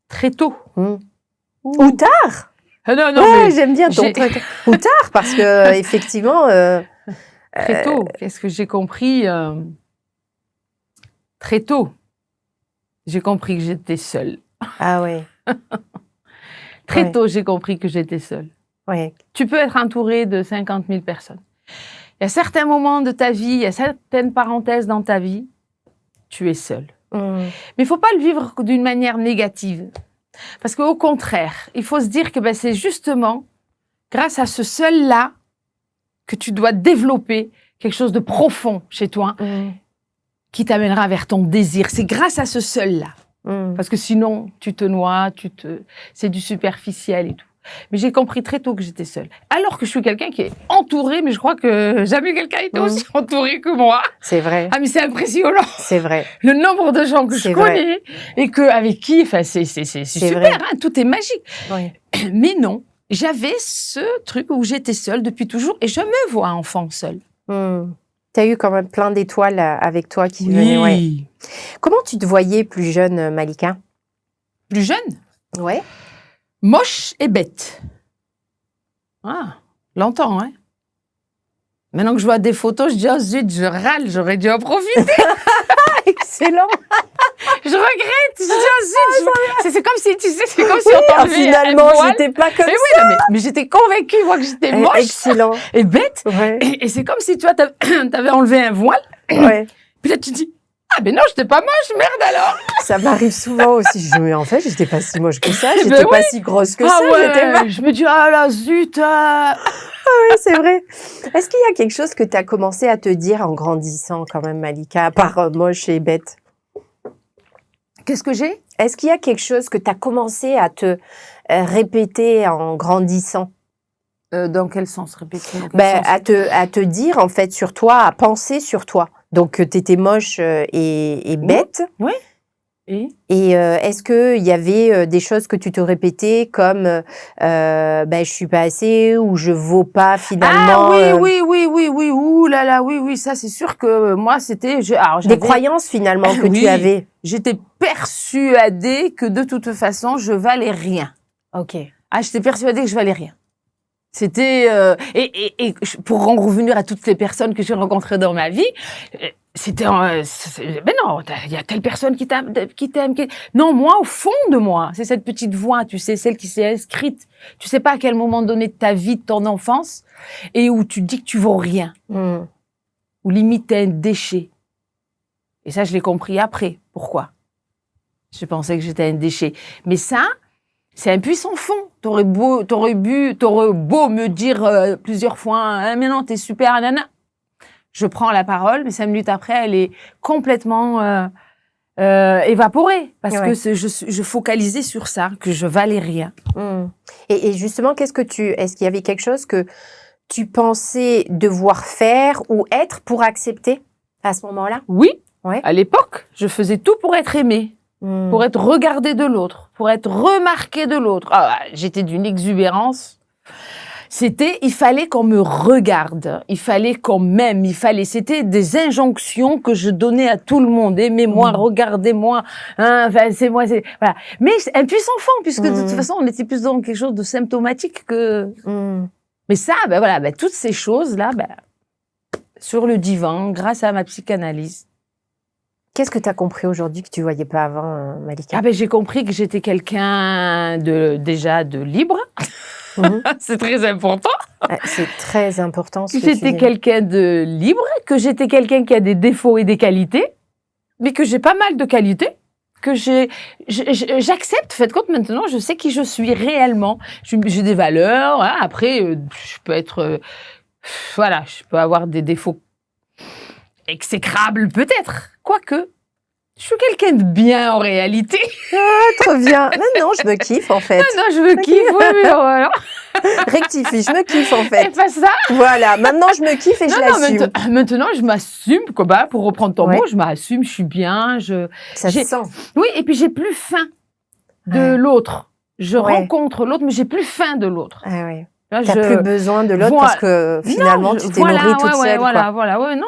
Speaker 1: Très tôt.
Speaker 2: Ou tard?
Speaker 1: Non,
Speaker 2: mais j'aime bien ton truc. Ou tard, parce que effectivement...
Speaker 1: très tôt, qu'est-ce que j'ai compris très tôt. J'ai compris que j'étais seule.
Speaker 2: Ah oui.
Speaker 1: Très tôt, j'ai compris que j'étais seule.
Speaker 2: Oui.
Speaker 1: Tu peux être entourée de 50 000 personnes. Il y a certains moments de ta vie, il y a certaines parenthèses dans ta vie, tu es seule. Mais il ne faut pas le vivre d'une manière négative. Parce qu'au contraire, il faut se dire que c'est justement grâce à ce seul-là que tu dois développer quelque chose de profond chez toi qui t'amènera vers ton désir. C'est grâce à ce seul-là. Parce que sinon, tu te noies, c'est du superficiel et tout. Mais j'ai compris très tôt que j'étais seule. Alors que je suis quelqu'un qui est entouré, mais je crois que jamais quelqu'un était aussi entouré que moi.
Speaker 2: C'est vrai.
Speaker 1: Ah, mais c'est impressionnant.
Speaker 2: C'est vrai.
Speaker 1: Le nombre de gens que je connais et avec qui, enfin, c'est super, hein, tout est magique.
Speaker 2: Oui.
Speaker 1: Mais non, j'avais ce truc où j'étais seule depuis toujours et je me vois enfant seule.
Speaker 2: Tu as eu quand même plein d'étoiles avec toi qui venaient. Ouais. Comment tu te voyais plus jeune, Malika?
Speaker 1: Plus jeune?
Speaker 2: Ouais.
Speaker 1: Moche et bête. Ah, longtemps, hein. Maintenant que je vois des photos, je dis, oh zut, je râle, j'aurais dû en profiter.
Speaker 2: Excellent.
Speaker 1: Je regrette, je dis, oh zut. C'est comme si, tu sais, c'est comme si on t'enlevait
Speaker 2: finalement, j'étais pas comme ça.
Speaker 1: Mais j'étais convaincue, moi, que j'étais moche.
Speaker 2: Excellent.
Speaker 1: Et bête.
Speaker 2: Ouais.
Speaker 1: Et c'est comme si, tu vois, t'avais enlevé un voile.
Speaker 2: Ouais.
Speaker 1: Puis là, tu te dis, ah, mais non, j'étais pas moche, merde alors.
Speaker 2: Ça m'arrive souvent aussi. Je me dis, en fait, j'étais pas si moche que ça, j'étais pas si grosse que ça.
Speaker 1: Ouais. Je me dis, ah là, zut.
Speaker 2: Oui, c'est vrai. Est-ce qu'il y a quelque chose que tu as commencé à te dire en grandissant quand même, Malika, à part moche et bête?
Speaker 1: Qu'est-ce que j'ai?
Speaker 2: Est-ce qu'il y a quelque chose que tu as commencé à te répéter en grandissant?
Speaker 1: Dans quel sens répéter?
Speaker 2: À te dire, en fait, sur toi, à penser sur toi. Donc, tu étais moche et bête.
Speaker 1: Oui.
Speaker 2: Et est-ce qu'il y avait des choses que tu te répétais comme je suis pas assez ou je vaux pas finalement?
Speaker 1: Ah oui, ouh là là, oui, ça c'est sûr que moi c'était...
Speaker 2: Des croyances finalement que tu avais.
Speaker 1: J'étais persuadée que de toute façon je valais rien.
Speaker 2: Ok.
Speaker 1: Ah, j'étais persuadée que je valais rien. C'était... et pour en revenir à toutes les personnes que j'ai rencontrées dans ma vie... C'était, ben non, il y a telle personne qui t'aime. Non, moi, au fond de moi, c'est cette petite voix, tu sais, celle qui s'est inscrite. Tu sais pas à quel moment donné de ta vie, de ton enfance, et où tu dis que tu vaux rien. Ou limite t'es un déchet. Et ça, je l'ai compris après. Pourquoi? Je pensais que j'étais un déchet. Mais ça, c'est un puissant fond. T'aurais beau me dire plusieurs fois, hein, mais non, t'es super, nanana. Je prends la parole, mais 5 minutes après, elle est complètement évaporée. Parce que je focalisais sur ça, que je valais rien.
Speaker 2: Et justement, est-ce qu'il y avait quelque chose que tu pensais devoir faire ou être pour accepter à ce moment-là?
Speaker 1: Oui. À l'époque, je faisais tout pour être aimée, pour être regardée de l'autre, pour être remarquée de l'autre. Ah, j'étais d'une exubérance. Il fallait qu'on me regarde, il fallait qu'on m'aime, c'était des injonctions que je donnais à tout le monde. Aimez-moi, regardez-moi, hein, enfin, voilà. Mais un puissant fond, puisque de toute façon, on était plus dans quelque chose de symptomatique que... Mais ça, toutes ces choses-là, sur le divan, grâce à ma psychanalyse.
Speaker 2: Qu'est-ce que tu as compris aujourd'hui que tu ne voyais pas avant, Malika?
Speaker 1: J'ai compris que j'étais quelqu'un déjà de libre. C'est très important.
Speaker 2: C'est très important.
Speaker 1: Que j'étais quelqu'un de libre, que j'étais quelqu'un qui a des défauts et des qualités, mais que j'ai pas mal de qualités, que j'accepte. Faites compte, maintenant, je sais qui je suis réellement. J'ai des valeurs. Hein, après, je peux être, je peux avoir des défauts exécrables peut-être, quoique. Je suis quelqu'un de bien en réalité.
Speaker 2: Ah, trop bien. Non, je me kiffe en fait.
Speaker 1: Non, je me kiffe, oui, mais voilà.
Speaker 2: Rectifie, je me kiffe en fait.
Speaker 1: C'est pas ça.
Speaker 2: Voilà, maintenant je me kiffe et je l'assume.
Speaker 1: Maintenant, je m'assume, pour reprendre ton mot, je m'assume, je suis bien.
Speaker 2: Ça se sent.
Speaker 1: Oui, et puis j'ai plus faim de l'autre. Je rencontre l'autre, mais j'ai plus faim de l'autre.
Speaker 2: Ah oui. T'as plus besoin de l'autre parce que finalement tu t'es nourrie toute seule.
Speaker 1: Non,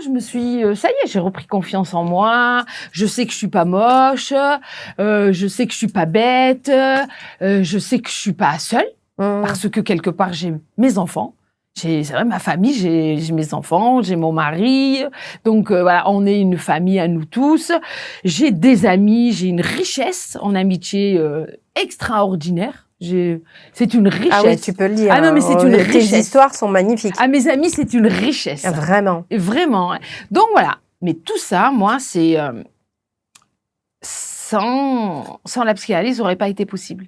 Speaker 1: je me suis, ça y est, j'ai repris confiance en moi. Je sais que je suis pas moche, je sais que je suis pas bête, je sais que je suis pas seule parce que quelque part j'ai mes enfants. C'est vrai, ma famille, j'ai mes enfants, j'ai mon mari, donc on est une famille à nous tous. J'ai des amis, j'ai une richesse en amitié extraordinaire. C'est une richesse.
Speaker 2: Ah oui, tu peux le dire.
Speaker 1: Ah non, mais c'est une richesse.
Speaker 2: Tes histoires sont magnifiques.
Speaker 1: Ah, mes amis, c'est une richesse.
Speaker 2: Ah, vraiment.
Speaker 1: Vraiment. Donc voilà. Mais tout ça, moi, sans la psychanalyse, ça n'aurait pas été possible.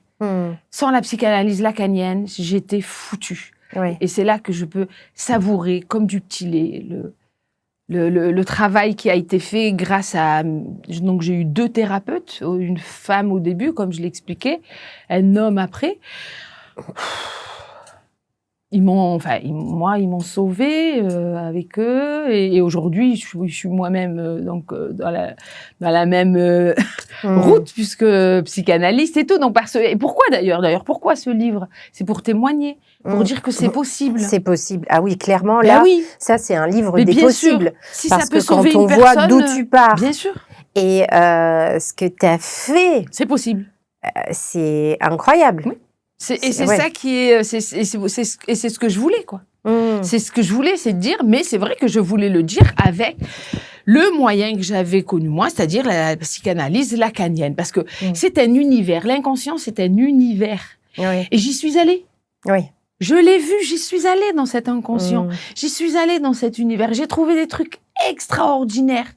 Speaker 1: Sans la psychanalyse lacanienne, j'étais foutue.
Speaker 2: Oui.
Speaker 1: Et c'est là que je peux savourer, comme du petit lait, le travail qui a été fait grâce à... Donc, j'ai eu 2 thérapeutes, une femme au début, comme je l'expliquais, un homme après. Ils m'ont sauvée avec eux. Et aujourd'hui, je suis moi-même dans la même route, puisque psychanalyste et tout. Donc, et pourquoi d'ailleurs, pourquoi ce livre? C'est pour témoigner. Pour dire que c'est possible.
Speaker 2: C'est possible. Ah oui, clairement, là, oui. Ça, c'est un livre des possibles.
Speaker 1: Si
Speaker 2: parce
Speaker 1: ça peut
Speaker 2: que quand
Speaker 1: sauver
Speaker 2: on
Speaker 1: une
Speaker 2: voit
Speaker 1: personne,
Speaker 2: d'où tu pars
Speaker 1: bien sûr.
Speaker 2: Et ce que tu as fait,
Speaker 1: c'est possible.
Speaker 2: C'est incroyable.
Speaker 1: Oui. C'est ça qui est... c'est ce que je voulais, quoi. C'est ce que je voulais, c'est de dire, mais c'est vrai que je voulais le dire avec le moyen que j'avais connu moi, c'est-à-dire la psychanalyse lacanienne. Parce que c'est un univers. L'inconscient, c'est un univers.
Speaker 2: Oui.
Speaker 1: Et j'y suis allée.
Speaker 2: Oui.
Speaker 1: Je l'ai vu, j'y suis allée dans cet inconscient. J'y suis allée dans cet univers. J'ai trouvé des trucs extraordinaires.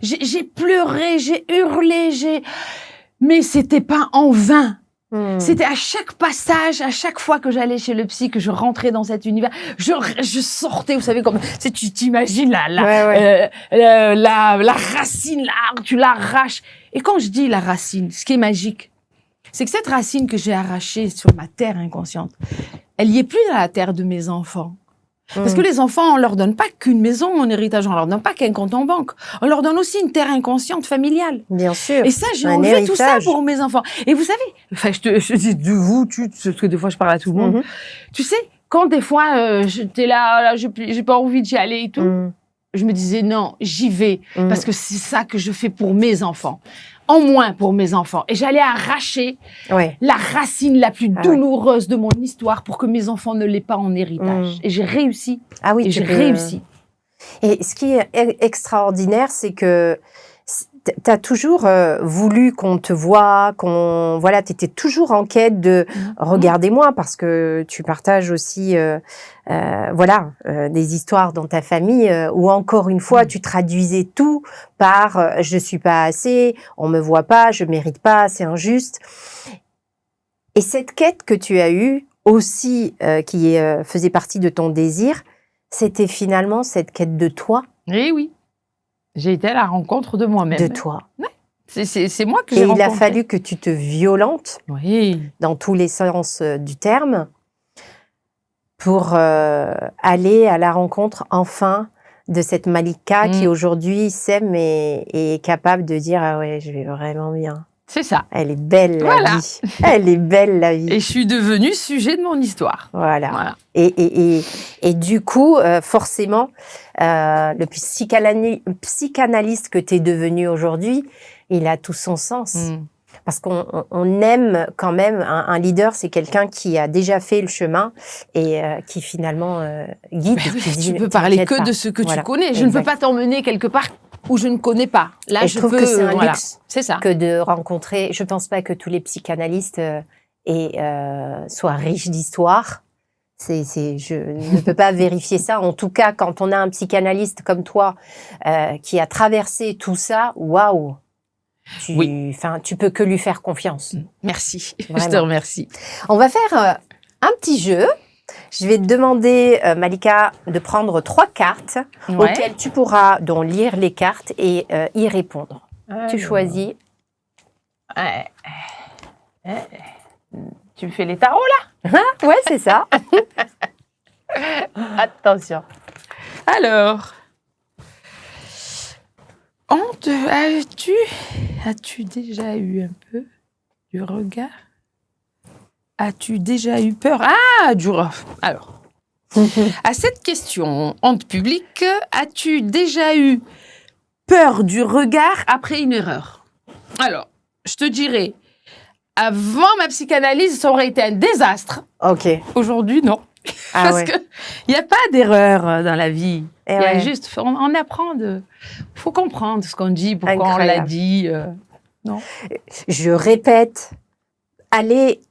Speaker 1: J'ai pleuré, j'ai hurlé, mais c'était pas en vain. C'était à chaque passage, à chaque fois que j'allais chez le psy, que je rentrais dans cet univers, je sortais, vous savez, comme, tu t'imagines la racine, là, tu l'arraches. Et quand je dis la racine, ce qui est magique, c'est que cette racine que j'ai arrachée sur ma terre inconsciente, elle y est plus dans la terre de mes enfants. Parce que les enfants, on leur donne pas qu'une maison en héritage, on leur donne pas qu'un compte en banque. On leur donne aussi une terre inconsciente familiale.
Speaker 2: Bien sûr.
Speaker 1: Et ça, j'ai enlevé tout ça pour mes enfants. Et vous savez, enfin, je dis de vous, parce que des fois je parle à tout le monde. Tu sais, quand des fois j'étais là, j'ai pas envie d'y aller et tout, je me disais non, j'y vais parce que c'est ça que je fais pour mes enfants. En moins pour mes enfants. Et j'allais arracher la racine la plus douloureuse de mon histoire pour que mes enfants ne l'aient pas en héritage. Et j'ai réussi.
Speaker 2: Ah oui,
Speaker 1: j'ai réussi.
Speaker 2: Et ce qui est extraordinaire, c'est que tu as toujours voulu qu'on te voie, voilà, tu étais toujours en quête de regardez-moi, parce que tu partages aussi des histoires dans ta famille où encore une fois tu traduisais tout par je suis pas assez, on me voit pas, je mérite pas, c'est injuste. Et cette quête que tu as eue aussi qui faisait partie de ton désir, c'était finalement cette quête de toi.
Speaker 1: Eh oui. J'ai été à la rencontre de moi-même.
Speaker 2: De toi.
Speaker 1: Ouais. C'est moi que j'ai rencontré.
Speaker 2: Et il a fallu que tu te violentes, dans tous les sens du terme, pour aller à la rencontre, enfin, de cette Malika qui aujourd'hui s'aime et est capable de dire « Ah ouais, je vais vraiment bien ».
Speaker 1: C'est ça.
Speaker 2: Elle est belle, la vie. Elle est belle, la vie.
Speaker 1: Et je suis devenue sujet de mon histoire.
Speaker 2: Voilà. Et du coup, forcément, le psychanalyste que tu es devenu aujourd'hui, il a tout son sens. Parce qu'on aime quand même, un leader, c'est quelqu'un qui a déjà fait le chemin et qui finalement guide.
Speaker 1: Tu peux parler que de ce que tu connais. Je ne peux pas t'emmener quelque part où je ne connais pas. Là,
Speaker 2: et je trouve que c'est un luxe
Speaker 1: ça.
Speaker 2: Que de rencontrer. Je ne pense pas que tous les psychanalystes soient riches d'histoire. Je ne peux pas vérifier ça. En tout cas, quand on a un psychanalyste comme toi qui a traversé tout ça, waouh! Tu peux que lui faire confiance.
Speaker 1: Merci.
Speaker 2: Vraiment.
Speaker 1: Je te remercie.
Speaker 2: On va faire un petit jeu. Je vais te demander, Malika, de prendre 3 cartes auxquelles tu pourras donc lire les cartes et y répondre. Tu choisis.
Speaker 1: Tu me fais les tarots, là?
Speaker 2: Ouais, c'est ça.
Speaker 1: Attention. Alors, as-tu déjà eu un peu du regard? As-tu déjà eu peur? Alors, à cette question, honte publique, as-tu déjà eu peur du regard après une erreur? Alors, je te dirais, avant ma psychanalyse, ça aurait été un désastre.
Speaker 2: Ok.
Speaker 1: Aujourd'hui, non. Parce que il n'y a pas d'erreur dans la vie. Il y a juste, on apprend faut comprendre ce qu'on dit, pourquoi on l'a dit. Non.
Speaker 2: Je répète, allez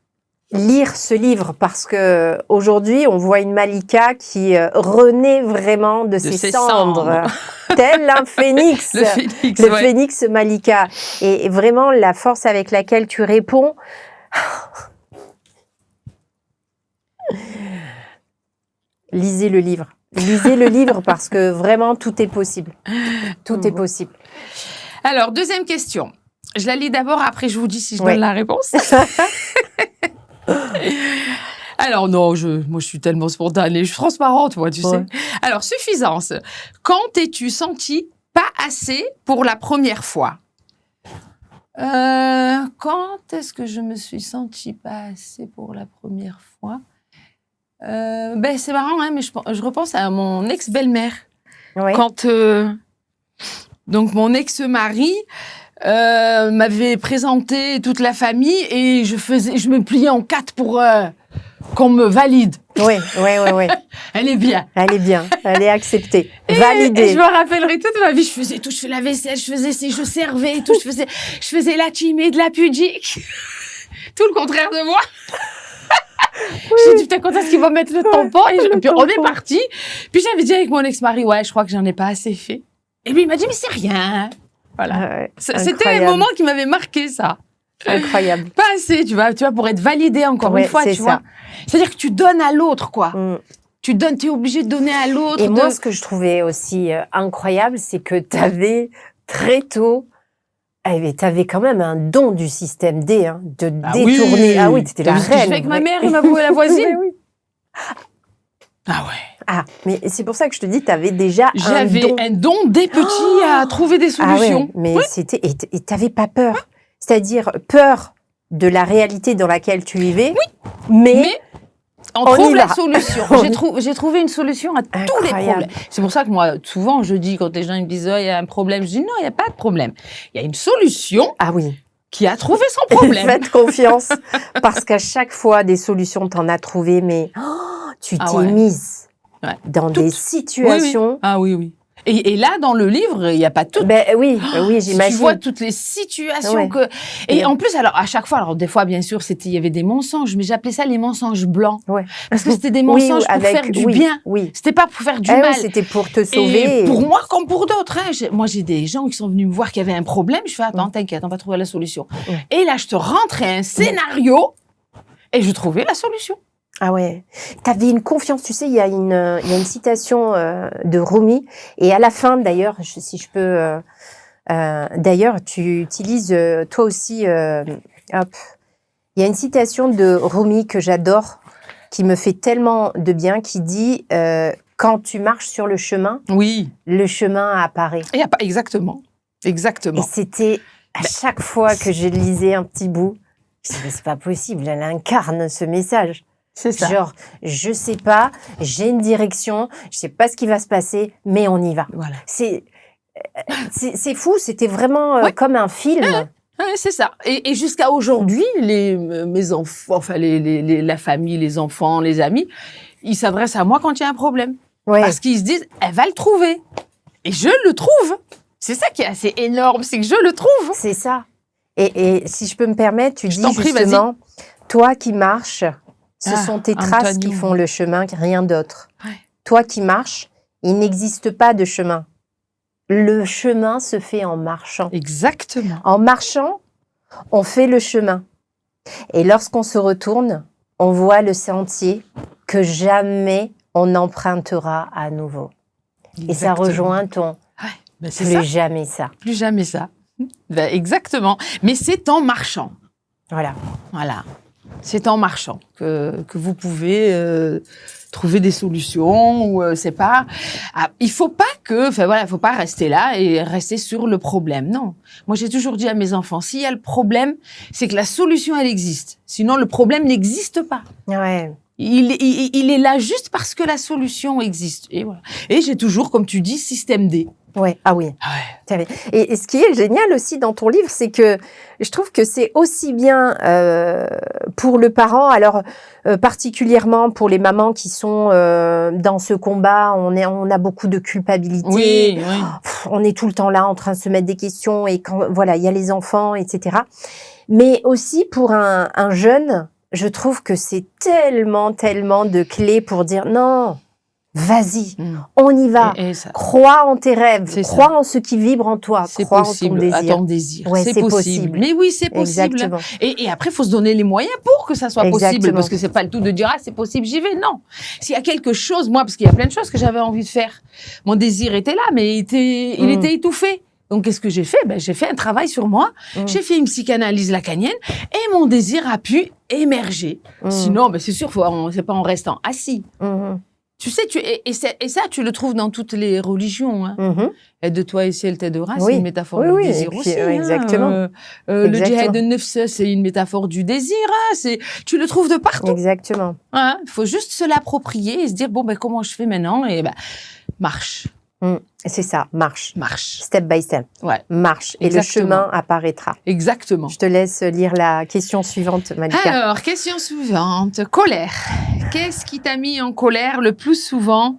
Speaker 2: lire ce livre parce que aujourd'hui on voit une Malika qui renaît vraiment de ses cendres, tel un phénix, le phénix Malika. Et vraiment la force avec laquelle tu réponds. Lisez le livre. Lisez le livre parce que vraiment tout est possible. Tout est possible.
Speaker 1: Alors, deuxième question. Je la lis d'abord, après je vous dis si je donne la réponse. Alors non, moi je suis tellement spontanée, je suis transparente, moi, tu sais. Alors, suffisance. Quand t'es-tu senti pas assez pour la première fois? Quand est-ce que je me suis sentie pas assez pour la première fois? C'est marrant, hein, mais je repense à mon ex-belle-mère. Quand donc mon ex-mari m'avait présenté toute la famille et je me pliais en quatre pour qu'on me valide.
Speaker 2: Oui.
Speaker 1: Elle est bien.
Speaker 2: Elle est bien. Elle est acceptée. Validée.
Speaker 1: Et je me rappellerai toute ma vie. Je faisais tout. Je fais la vaisselle. Je servais tout. Je faisais la timide, la pudique. Tout le contraire de moi. J'ai dit, putain, quand est-ce qu'il va mettre le tampon? Puis on est parti. Puis j'avais dit avec mon ex-mari, je crois que j'en ai pas assez fait. Et lui, il m'a dit, mais c'est rien. Voilà. C'était un moment qui m'avait marqué, ça.
Speaker 2: Incroyable.
Speaker 1: Pas assez, tu vois, pour être validé encore une fois, tu vois. C'est-à-dire que tu donnes à l'autre, quoi. Tu donnes, tu es obligé de donner à l'autre.
Speaker 2: Et moi, ce que je trouvais aussi incroyable, c'est que tu avais très tôt, tu avais quand même un don du système D, hein, de détourner.
Speaker 1: Oui.
Speaker 2: Ah oui, t'étais la reine.
Speaker 1: Je fais avec ma mère et ma voisine.
Speaker 2: Oui.
Speaker 1: Ah ouais.
Speaker 2: Ah, mais c'est pour ça que je te dis, tu avais déjà un don.
Speaker 1: J'avais un don des petits à trouver des solutions.
Speaker 2: Mais c'était... Et tu n'avais pas peur. C'est-à-dire peur de la réalité dans laquelle tu vivais. Oui. Mais
Speaker 1: on trouve la solution. J'ai trouvé une solution à tous les problèmes. C'est pour ça que moi, souvent, je dis, quand les gens me disent, il y a un problème, je dis, non, il n'y a pas de problème. Il y a une solution.
Speaker 2: Ah oui.
Speaker 1: Qui a trouvé son problème.
Speaker 2: Faites confiance. Parce qu'à chaque fois, des solutions, tu en as trouvé, mais tu t'es mise dans des situations.
Speaker 1: Oui. Ah oui. Et là, dans le livre, il n'y a pas tout.
Speaker 2: Oui, j'imagine.
Speaker 1: Tu vois toutes les situations que... Et en plus, alors, à chaque fois, alors des fois, bien sûr, il y avait des mensonges, mais j'appelais ça les mensonges blancs. Parce que c'était des mensonges pour faire du bien. C'était pas pour faire du mal.
Speaker 2: C'était pour te sauver.
Speaker 1: Et pour moi, comme pour d'autres. Moi, j'ai des gens qui sont venus me voir qui avaient un problème. Je fais, attends, t'inquiète, on va trouver la solution. Et là, je te rentrais un scénario et je trouvais la solution.
Speaker 2: Ah ouais, t'avais une confiance, tu sais, il y a une citation de Rumi, et à la fin, d'ailleurs, si je peux, d'ailleurs, tu utilises toi aussi, il y a une citation de Rumi que j'adore, qui me fait tellement de bien, qui dit quand tu marches sur le chemin, le chemin apparaît.
Speaker 1: Exactement.
Speaker 2: Et c'était à chaque fois que je lisais un petit bout, je me disais, c'est pas possible, elle incarne ce message.
Speaker 1: C'est ça.
Speaker 2: Genre, je sais pas, j'ai une direction, je sais pas ce qui va se passer, mais on y va.
Speaker 1: Voilà.
Speaker 2: C'est fou, c'était vraiment comme un film.
Speaker 1: C'est ça. Et jusqu'à aujourd'hui, mes enfants, enfin la famille, les enfants, les amis, ils s'adressent à moi quand il y a un problème. Parce qu'ils se disent, elle va le trouver. Et je le trouve. C'est ça qui est assez énorme, c'est que je le trouve.
Speaker 2: C'est ça. Et si je peux me permettre, tu dis justement, toi qui marches, ce sont tes traces qui font le chemin, rien d'autre. Toi qui marches, il n'existe pas de chemin. Le chemin se fait en marchant.
Speaker 1: Exactement.
Speaker 2: En marchant, on fait le chemin. Et lorsqu'on se retourne, on voit le sentier que jamais on n'empruntera à nouveau. Exactement. Et ça rejoint ton plus jamais ça.
Speaker 1: Plus jamais ça. Exactement. Mais c'est en marchant.
Speaker 2: Voilà.
Speaker 1: C'est en marchant que vous pouvez trouver des solutions ou c'est pas. Il faut pas faut pas rester là et rester sur le problème. Non. Moi, j'ai toujours dit à mes enfants, s'il y a le problème, c'est que la solution elle existe. Sinon, le problème n'existe pas. Il est là juste parce que la solution existe. Et voilà. Et j'ai toujours, comme tu dis, système D.
Speaker 2: Ah oui. Et ce qui est génial aussi dans ton livre, c'est que je trouve que c'est aussi bien pour le parent, alors particulièrement pour les mamans qui sont dans ce combat, on a beaucoup de culpabilité, on est tout le temps là en train de se mettre des questions et quand il y a les enfants, etc. Mais aussi pour un jeune, je trouve que c'est tellement de clés pour dire non, vas-y, on y va.
Speaker 1: Et ça,
Speaker 2: Crois en tes rêves,
Speaker 1: c'est
Speaker 2: crois
Speaker 1: ça.
Speaker 2: en ce qui vibre en toi,
Speaker 1: C'est
Speaker 2: crois
Speaker 1: possible,
Speaker 2: en ton
Speaker 1: à
Speaker 2: désir.
Speaker 1: ton désir.
Speaker 2: Ouais,
Speaker 1: c'est
Speaker 2: c'est
Speaker 1: possible.
Speaker 2: possible.
Speaker 1: Mais oui, c'est possible.
Speaker 2: Exactement.
Speaker 1: Et après, il faut se donner les moyens pour que ça soit possible.
Speaker 2: Exactement.
Speaker 1: Parce que c'est pas le tout de dire, ah, c'est possible, j'y vais. Non. S'il y a quelque chose, moi, parce qu'il y a plein de choses que j'avais envie de faire. Mon désir était là, mais il était étouffé. Donc, qu'est-ce que j'ai fait? J'ai fait un travail sur moi. J'ai fait une psychanalyse lacanienne et mon désir a pu émerger. Sinon, c'est sûr, c'est pas en restant assis. Tu sais, et ça, tu le trouves dans toutes les religions. Hein. Aide-toi et si elle t'aidera, c'est une métaphore du désir
Speaker 2: puis,
Speaker 1: aussi.
Speaker 2: exactement.
Speaker 1: Le djihad de nefs, c'est une métaphore du désir. Hein. Tu le trouves de partout.
Speaker 2: Exactement.
Speaker 1: Il faut juste se l'approprier et se dire, comment je fais maintenant? Et marche.
Speaker 2: C'est ça, marche.
Speaker 1: Marche.
Speaker 2: Step by step.
Speaker 1: Ouais.
Speaker 2: Marche. Et
Speaker 1: Exactement.
Speaker 2: le chemin apparaîtra.
Speaker 1: Exactement.
Speaker 2: Je te laisse lire la question suivante, Malika.
Speaker 1: Alors, question suivante. Colère. Qu'est-ce qui t'a mis en colère le plus souvent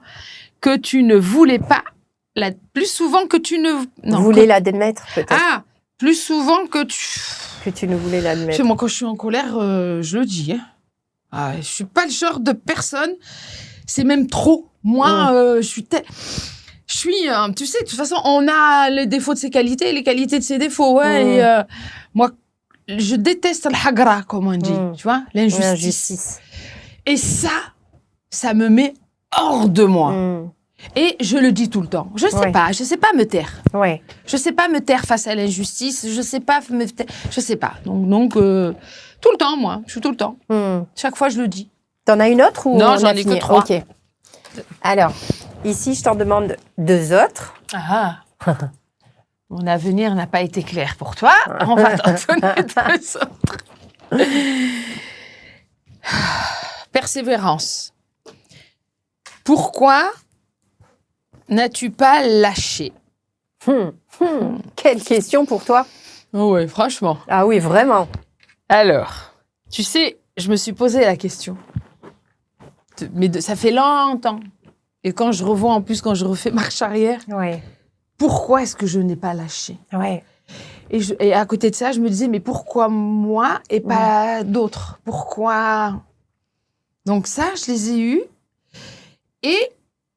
Speaker 1: que tu ne voulais pas, plus souvent que tu ne...
Speaker 2: voulais l'admettre, peut-être.
Speaker 1: Ah, plus souvent que tu...
Speaker 2: Que tu ne voulais l'admettre.
Speaker 1: Moi, quand je suis en colère, je le dis. Hein. Ah, je suis pas le genre de personne, c'est même trop. Moi, je suis... tu sais, de toute façon, on a les défauts de ses qualités et les qualités de ses défauts. Ouais, et, moi, je déteste le hagra, comme on dit, tu vois, l'injustice. Et ça me met hors de moi. Et je le dis tout le temps. Je sais pas me taire.
Speaker 2: Ouais.
Speaker 1: Je sais pas me taire face à l'injustice. Je sais pas me taire. Je sais pas. Donc tout le temps, moi, je suis tout le temps. Chaque fois, je le dis.
Speaker 2: T'en as une autre ou
Speaker 1: non, j'en ai que 3.
Speaker 2: Ok. Alors, ici, je t'en demande 2 autres.
Speaker 1: Ah. Mon avenir n'a pas été clair pour toi. On va t'en donner 2 autres. Persévérance. Pourquoi n'as-tu pas lâché?
Speaker 2: Quelle question pour toi?
Speaker 1: Oh ouais, franchement.
Speaker 2: Ah oui, vraiment.
Speaker 1: Alors, tu sais, je me suis posé la question. Mais ça fait longtemps. Et quand je refais marche arrière, pourquoi est-ce que je n'ai pas lâché? Et à côté de ça, je me disais, mais pourquoi moi et pas d'autres? Pourquoi? Donc ça, je les ai eus. Et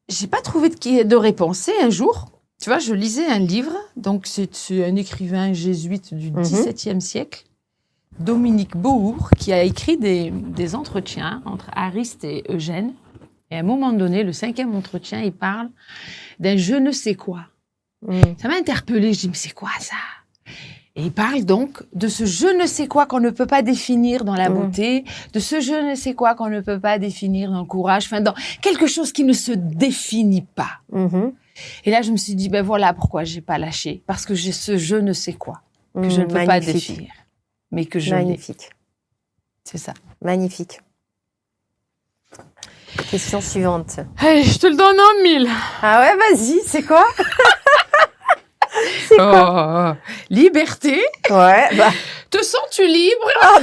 Speaker 1: j'ai pas trouvé de réponse. Et un jour, tu vois, je lisais un livre. Donc c'est un écrivain jésuite du XVIIe siècle, Dominique Bohour, qui a écrit des entretiens entre Ariste et Eugène. Et à un moment donné, le 5e entretien, il parle d'un je ne sais quoi. Ça m'a interpellée. Je dis, mais c'est quoi ça? Et il parle donc de ce je ne sais quoi qu'on ne peut pas définir dans la beauté, de ce je ne sais quoi qu'on ne peut pas définir dans le courage, enfin dans quelque chose qui ne se définit pas. Et là, je me suis dit, voilà pourquoi j'ai pas lâché. Parce que j'ai ce je ne sais quoi que je ne peux pas définir, mais que je l'ai.
Speaker 2: Magnifique.
Speaker 1: C'est ça.
Speaker 2: Magnifique. Question suivante.
Speaker 1: Allez, je te le donne en 1000.
Speaker 2: Ah ouais, vas-y, c'est quoi? C'est quoi?
Speaker 1: Liberté.
Speaker 2: Ouais,
Speaker 1: Te sens-tu libre?
Speaker 2: Ah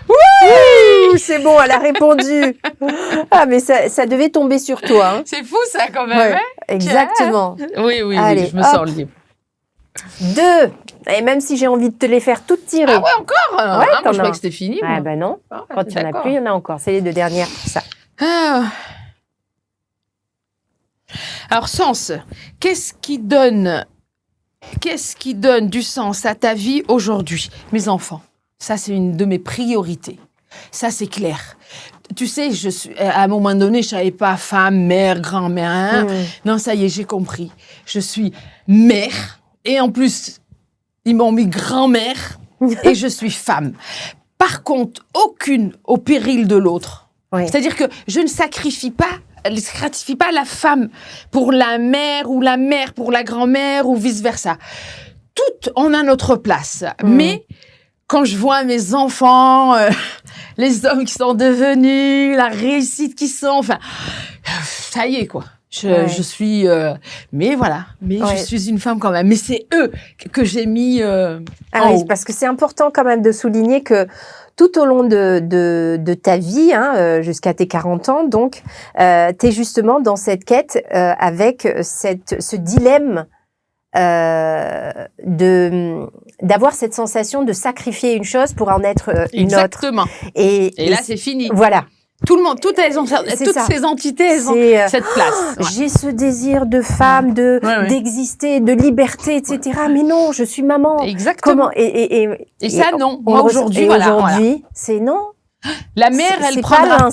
Speaker 2: oui! C'est bon, elle a répondu. Ah, mais ça devait tomber sur toi. Hein.
Speaker 1: C'est fou ça quand même. Hein,
Speaker 2: exactement.
Speaker 1: Oui,
Speaker 2: allez,
Speaker 1: je me sens libre.
Speaker 2: 2. Et même si j'ai envie de te les faire toutes tirer.
Speaker 1: Ah ouais, encore?
Speaker 2: Ouais,
Speaker 1: moi, je croyais que c'était fini.
Speaker 2: Ah non. Quand il n'y en a plus, il y en a encore. C'est les 2 dernières pour ça.
Speaker 1: Alors, sens. Qu'est-ce qui donne du sens à ta vie aujourd'hui? Mes enfants. Ça, c'est une de mes priorités. Ça, c'est clair. Tu sais, à un moment donné, je savais pas femme, mère, grand-mère. Hein? Non, ça y est, j'ai compris. Je suis mère. Et en plus, ils m'ont mis grand-mère. Et je suis femme. Par contre, aucune au péril de l'autre. C'est-à-dire que je ne sacrifie pas la femme pour la mère ou la mère pour la grand-mère ou vice-versa. Toutes, on a notre place. Mais quand je vois mes enfants, les hommes qui sont devenus, la réussite qu'ils sont, enfin, ça y est, quoi. Je suis... mais voilà, je suis une femme quand même. Mais c'est eux que j'ai mis en haut.
Speaker 2: Parce que c'est important quand même de souligner que tout au long de ta vie, jusqu'à tes 40 ans, donc, tu es justement dans cette quête avec ce dilemme d'avoir cette sensation de sacrifier une chose pour en être une
Speaker 1: Exactement.
Speaker 2: autre.
Speaker 1: Et là, c'est fini.
Speaker 2: Voilà.
Speaker 1: Tout le monde, toutes ces entités, elles ont cette place. Ouais.
Speaker 2: J'ai ce désir de femme, d'exister, de liberté, etc. Mais non, je suis maman.
Speaker 1: Exactement.
Speaker 2: Comment et
Speaker 1: ça, non. Moi, aujourd'hui,
Speaker 2: aujourd'hui, c'est non.
Speaker 1: La mère, elle prendra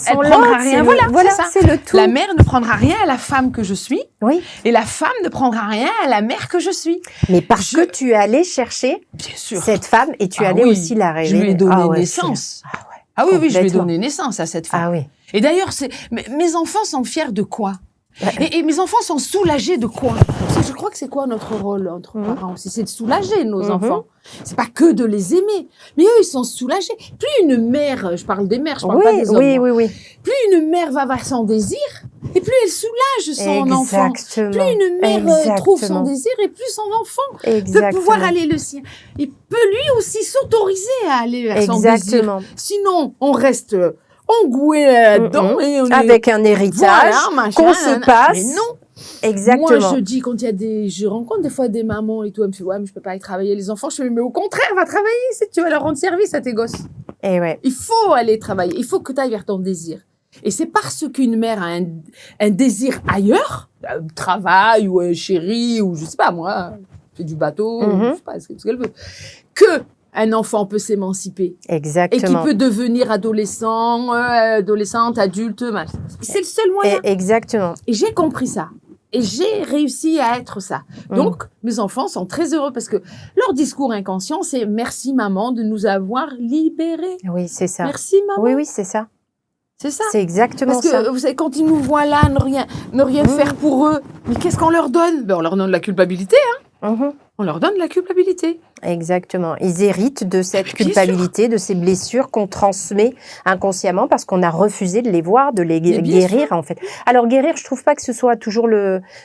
Speaker 1: rien.
Speaker 2: Voilà, c'est le tout.
Speaker 1: La mère ne prendra rien à la femme que je suis.
Speaker 2: Oui.
Speaker 1: Et la femme ne prendra rien à la mère que je suis.
Speaker 2: Mais parce que tu es allé chercher cette femme et tu allais aussi la révéler.
Speaker 1: Je lui ai donné naissance. Ah oui, je lui ai donné naissance à cette femme.
Speaker 2: Ah oui.
Speaker 1: Et d'ailleurs, mes enfants sont fiers de quoi? Et mes enfants sont soulagés de quoi? Je crois que c'est quoi notre rôle entre parents aussi? C'est de soulager nos enfants. C'est pas que de les aimer. Mais eux, ils sont soulagés. Plus une mère, je parle des mères, je parle pas des hommes.
Speaker 2: Oui.
Speaker 1: Plus une mère va vers son désir, et plus elle soulage son enfant. Plus une mère trouve son désir, et plus son enfant peut pouvoir aller le sien. Il peut lui aussi s'autoriser à aller vers son désir. Sinon, on reste engoué là-dedans.
Speaker 2: Avec un héritage qu'on se passe.
Speaker 1: Mais non.
Speaker 2: Exactement.
Speaker 1: Moi, je dis, je rencontre des fois des mamans et tout, elles me disent, ouais, mais je peux pas aller travailler les enfants. Je fais, mais au contraire, va travailler si tu vas leur rendre service à tes gosses.
Speaker 2: Et ouais.
Speaker 1: Il faut aller travailler. Il faut que tu ailles vers ton désir. Et c'est parce qu'une mère a un désir ailleurs, un travail ou un chéri ou je sais pas moi, fait du bateau, je sais pas ce qu'elle veut, que un enfant peut s'émanciper.
Speaker 2: Exactement.
Speaker 1: Et qui peut devenir adolescente, adulte. C'est le seul moyen.
Speaker 2: Exactement.
Speaker 1: Et j'ai compris ça. Et j'ai réussi à être ça. Donc, mes enfants sont très heureux parce que leur discours inconscient, c'est « Merci maman de nous avoir libérés ».
Speaker 2: Oui, c'est ça.
Speaker 1: Merci maman.
Speaker 2: Oui, c'est ça.
Speaker 1: C'est ça.
Speaker 2: C'est exactement ça.
Speaker 1: Parce que, vous savez, quand ils nous voient là, ne rien faire pour eux, mais qu'est-ce qu'on leur donne? On leur donne de la culpabilité, hein. On leur donne de la culpabilité.
Speaker 2: Exactement. Ils héritent de cette culpabilité, de ces blessures qu'on transmet inconsciemment parce qu'on a refusé de les voir, de les guérir, en fait. Alors, guérir, je trouve pas que ce soit toujours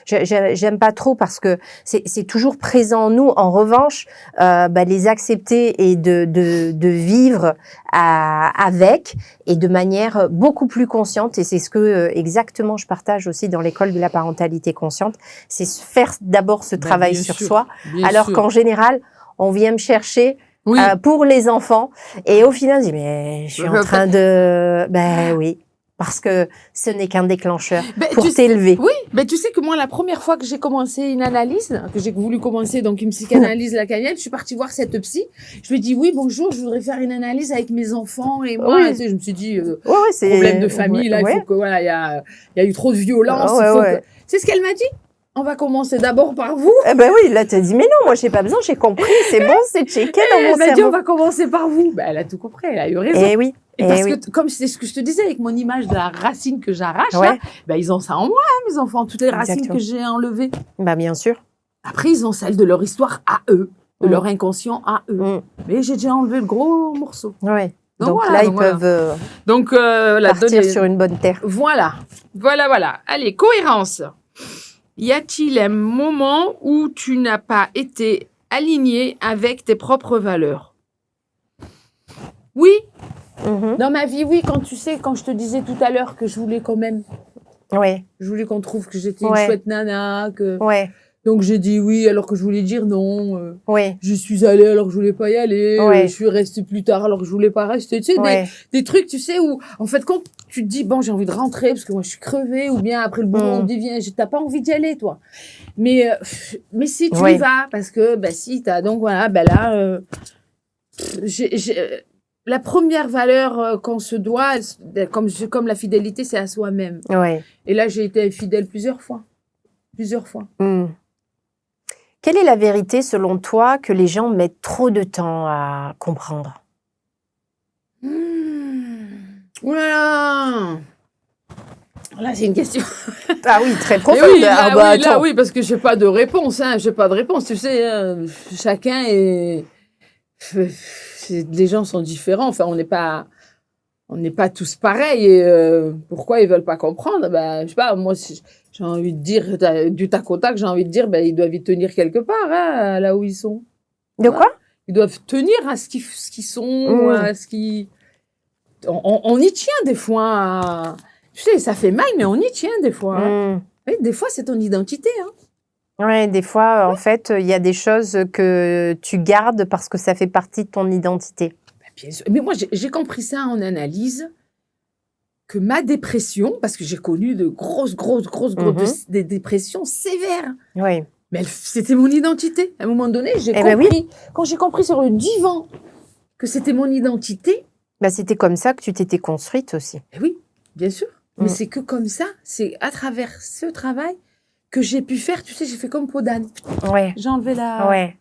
Speaker 2: j'aime pas trop parce que c'est toujours présent en nous. En revanche, les accepter et de vivre avec et de manière beaucoup plus consciente. Et c'est ce que, exactement, je partage aussi dans l'école de la parentalité consciente. C'est faire d'abord ce travail sur soi. Alors qu'en général, on vient me chercher pour les enfants. Et au final, je dis, mais je suis en train de... oui, parce que ce n'est qu'un déclencheur pour t'élever.
Speaker 1: Oui, mais tu sais que moi, la première fois que j'ai commencé une analyse, que j'ai voulu commencer donc une psychanalyse lacanienne, je suis partie voir cette psy. Je lui ai dit, oui, bonjour, je voudrais faire une analyse avec mes enfants. Et moi, tu sais, je me suis dit, problème de famille, là, il faut que, voilà, il y a eu trop de violence. C'est ce qu'elle m'a dit. On va commencer d'abord par vous.
Speaker 2: Eh ben oui, là, t'as dit, mais non, moi, j'ai pas besoin, j'ai compris, c'est bon, c'est checké dans mon cerveau.
Speaker 1: Elle m'a dit, on va commencer par vous. Elle a tout compris, elle a eu raison.
Speaker 2: Et oui.
Speaker 1: Et parce que, comme c'est ce que je te disais, avec mon image de la racine que j'arrache, là, ils ont ça en moi, mes enfants, toutes les racines que j'ai enlevées.
Speaker 2: Bien sûr.
Speaker 1: Après, ils ont celle de leur histoire à eux, de leur inconscient à eux. Mais j'ai déjà enlevé le gros morceau.
Speaker 2: Ouais. Donc voilà, ils peuvent partir sur une bonne terre.
Speaker 1: Voilà. Allez, cohérence. Y a-t-il un moment où tu n'as pas été aligné avec tes propres valeurs? Oui. Dans ma vie, oui. Quand je te disais tout à l'heure que je voulais quand même.
Speaker 2: Ouais.
Speaker 1: Je voulais qu'on trouve que j'étais une chouette nana.
Speaker 2: Ouais.
Speaker 1: Donc j'ai dit oui alors que je voulais dire non.
Speaker 2: Ouais.
Speaker 1: Je suis allée alors que je voulais pas y aller. Je suis restée plus tard alors que je voulais pas rester. Tu sais, des trucs, tu sais, où en fait quand tu te dis bon j'ai envie de rentrer parce que moi je suis crevée, ou bien après le boulot on me dit viens, t'as pas envie d'y aller toi. Mais si tu y vas parce que si t'as donc voilà là la première valeur qu'on se doit comme la fidélité c'est à soi-même.
Speaker 2: Ouais.
Speaker 1: Et là j'ai été infidèle plusieurs fois.
Speaker 2: Quelle est la vérité, selon toi, que les gens mettent trop de temps à comprendre?
Speaker 1: Voilà. Là, c'est une question.
Speaker 2: Ah oui, très profonde.
Speaker 1: Oui, parce que j'ai pas de réponse. J'ai pas de réponse. Tu sais, chacun est. Les gens sont différents. Enfin, on n'est pas tous pareils. Et pourquoi ils veulent pas comprendre? Je sais pas. Moi, j'ai envie de dire du tac au tac. J'ai envie de dire, ils doivent y tenir quelque part, là où ils sont.
Speaker 2: De quoi? Ils
Speaker 1: doivent tenir à ce qu'ils sont, à ce qui. On y tient des fois. Tu sais, ça fait mal, mais on y tient des fois. Oui, des fois, c'est ton identité.
Speaker 2: Ouais, des fois, en fait, il y a des choses que tu gardes parce que ça fait partie de ton identité.
Speaker 1: Ben, bien sûr. Mais moi, j'ai compris ça en analyse, que ma dépression, parce que j'ai connu de grosses des dépressions sévères,
Speaker 2: Oui.
Speaker 1: mais c'était mon identité. À un moment donné, j'ai
Speaker 2: Eh ben
Speaker 1: compris,
Speaker 2: oui.
Speaker 1: quand j'ai compris sur le divan que c'était mon identité,
Speaker 2: Bah, c'était comme ça que tu t'étais construite aussi.
Speaker 1: eh oui, bien sûr. Mais
Speaker 2: Mm.
Speaker 1: c'est que comme ça, c'est à travers ce travail que j'ai pu faire, tu sais, j'ai fait comme peau d'âne.
Speaker 2: Ouais.
Speaker 1: J'ai enlevé la...
Speaker 2: Ouais.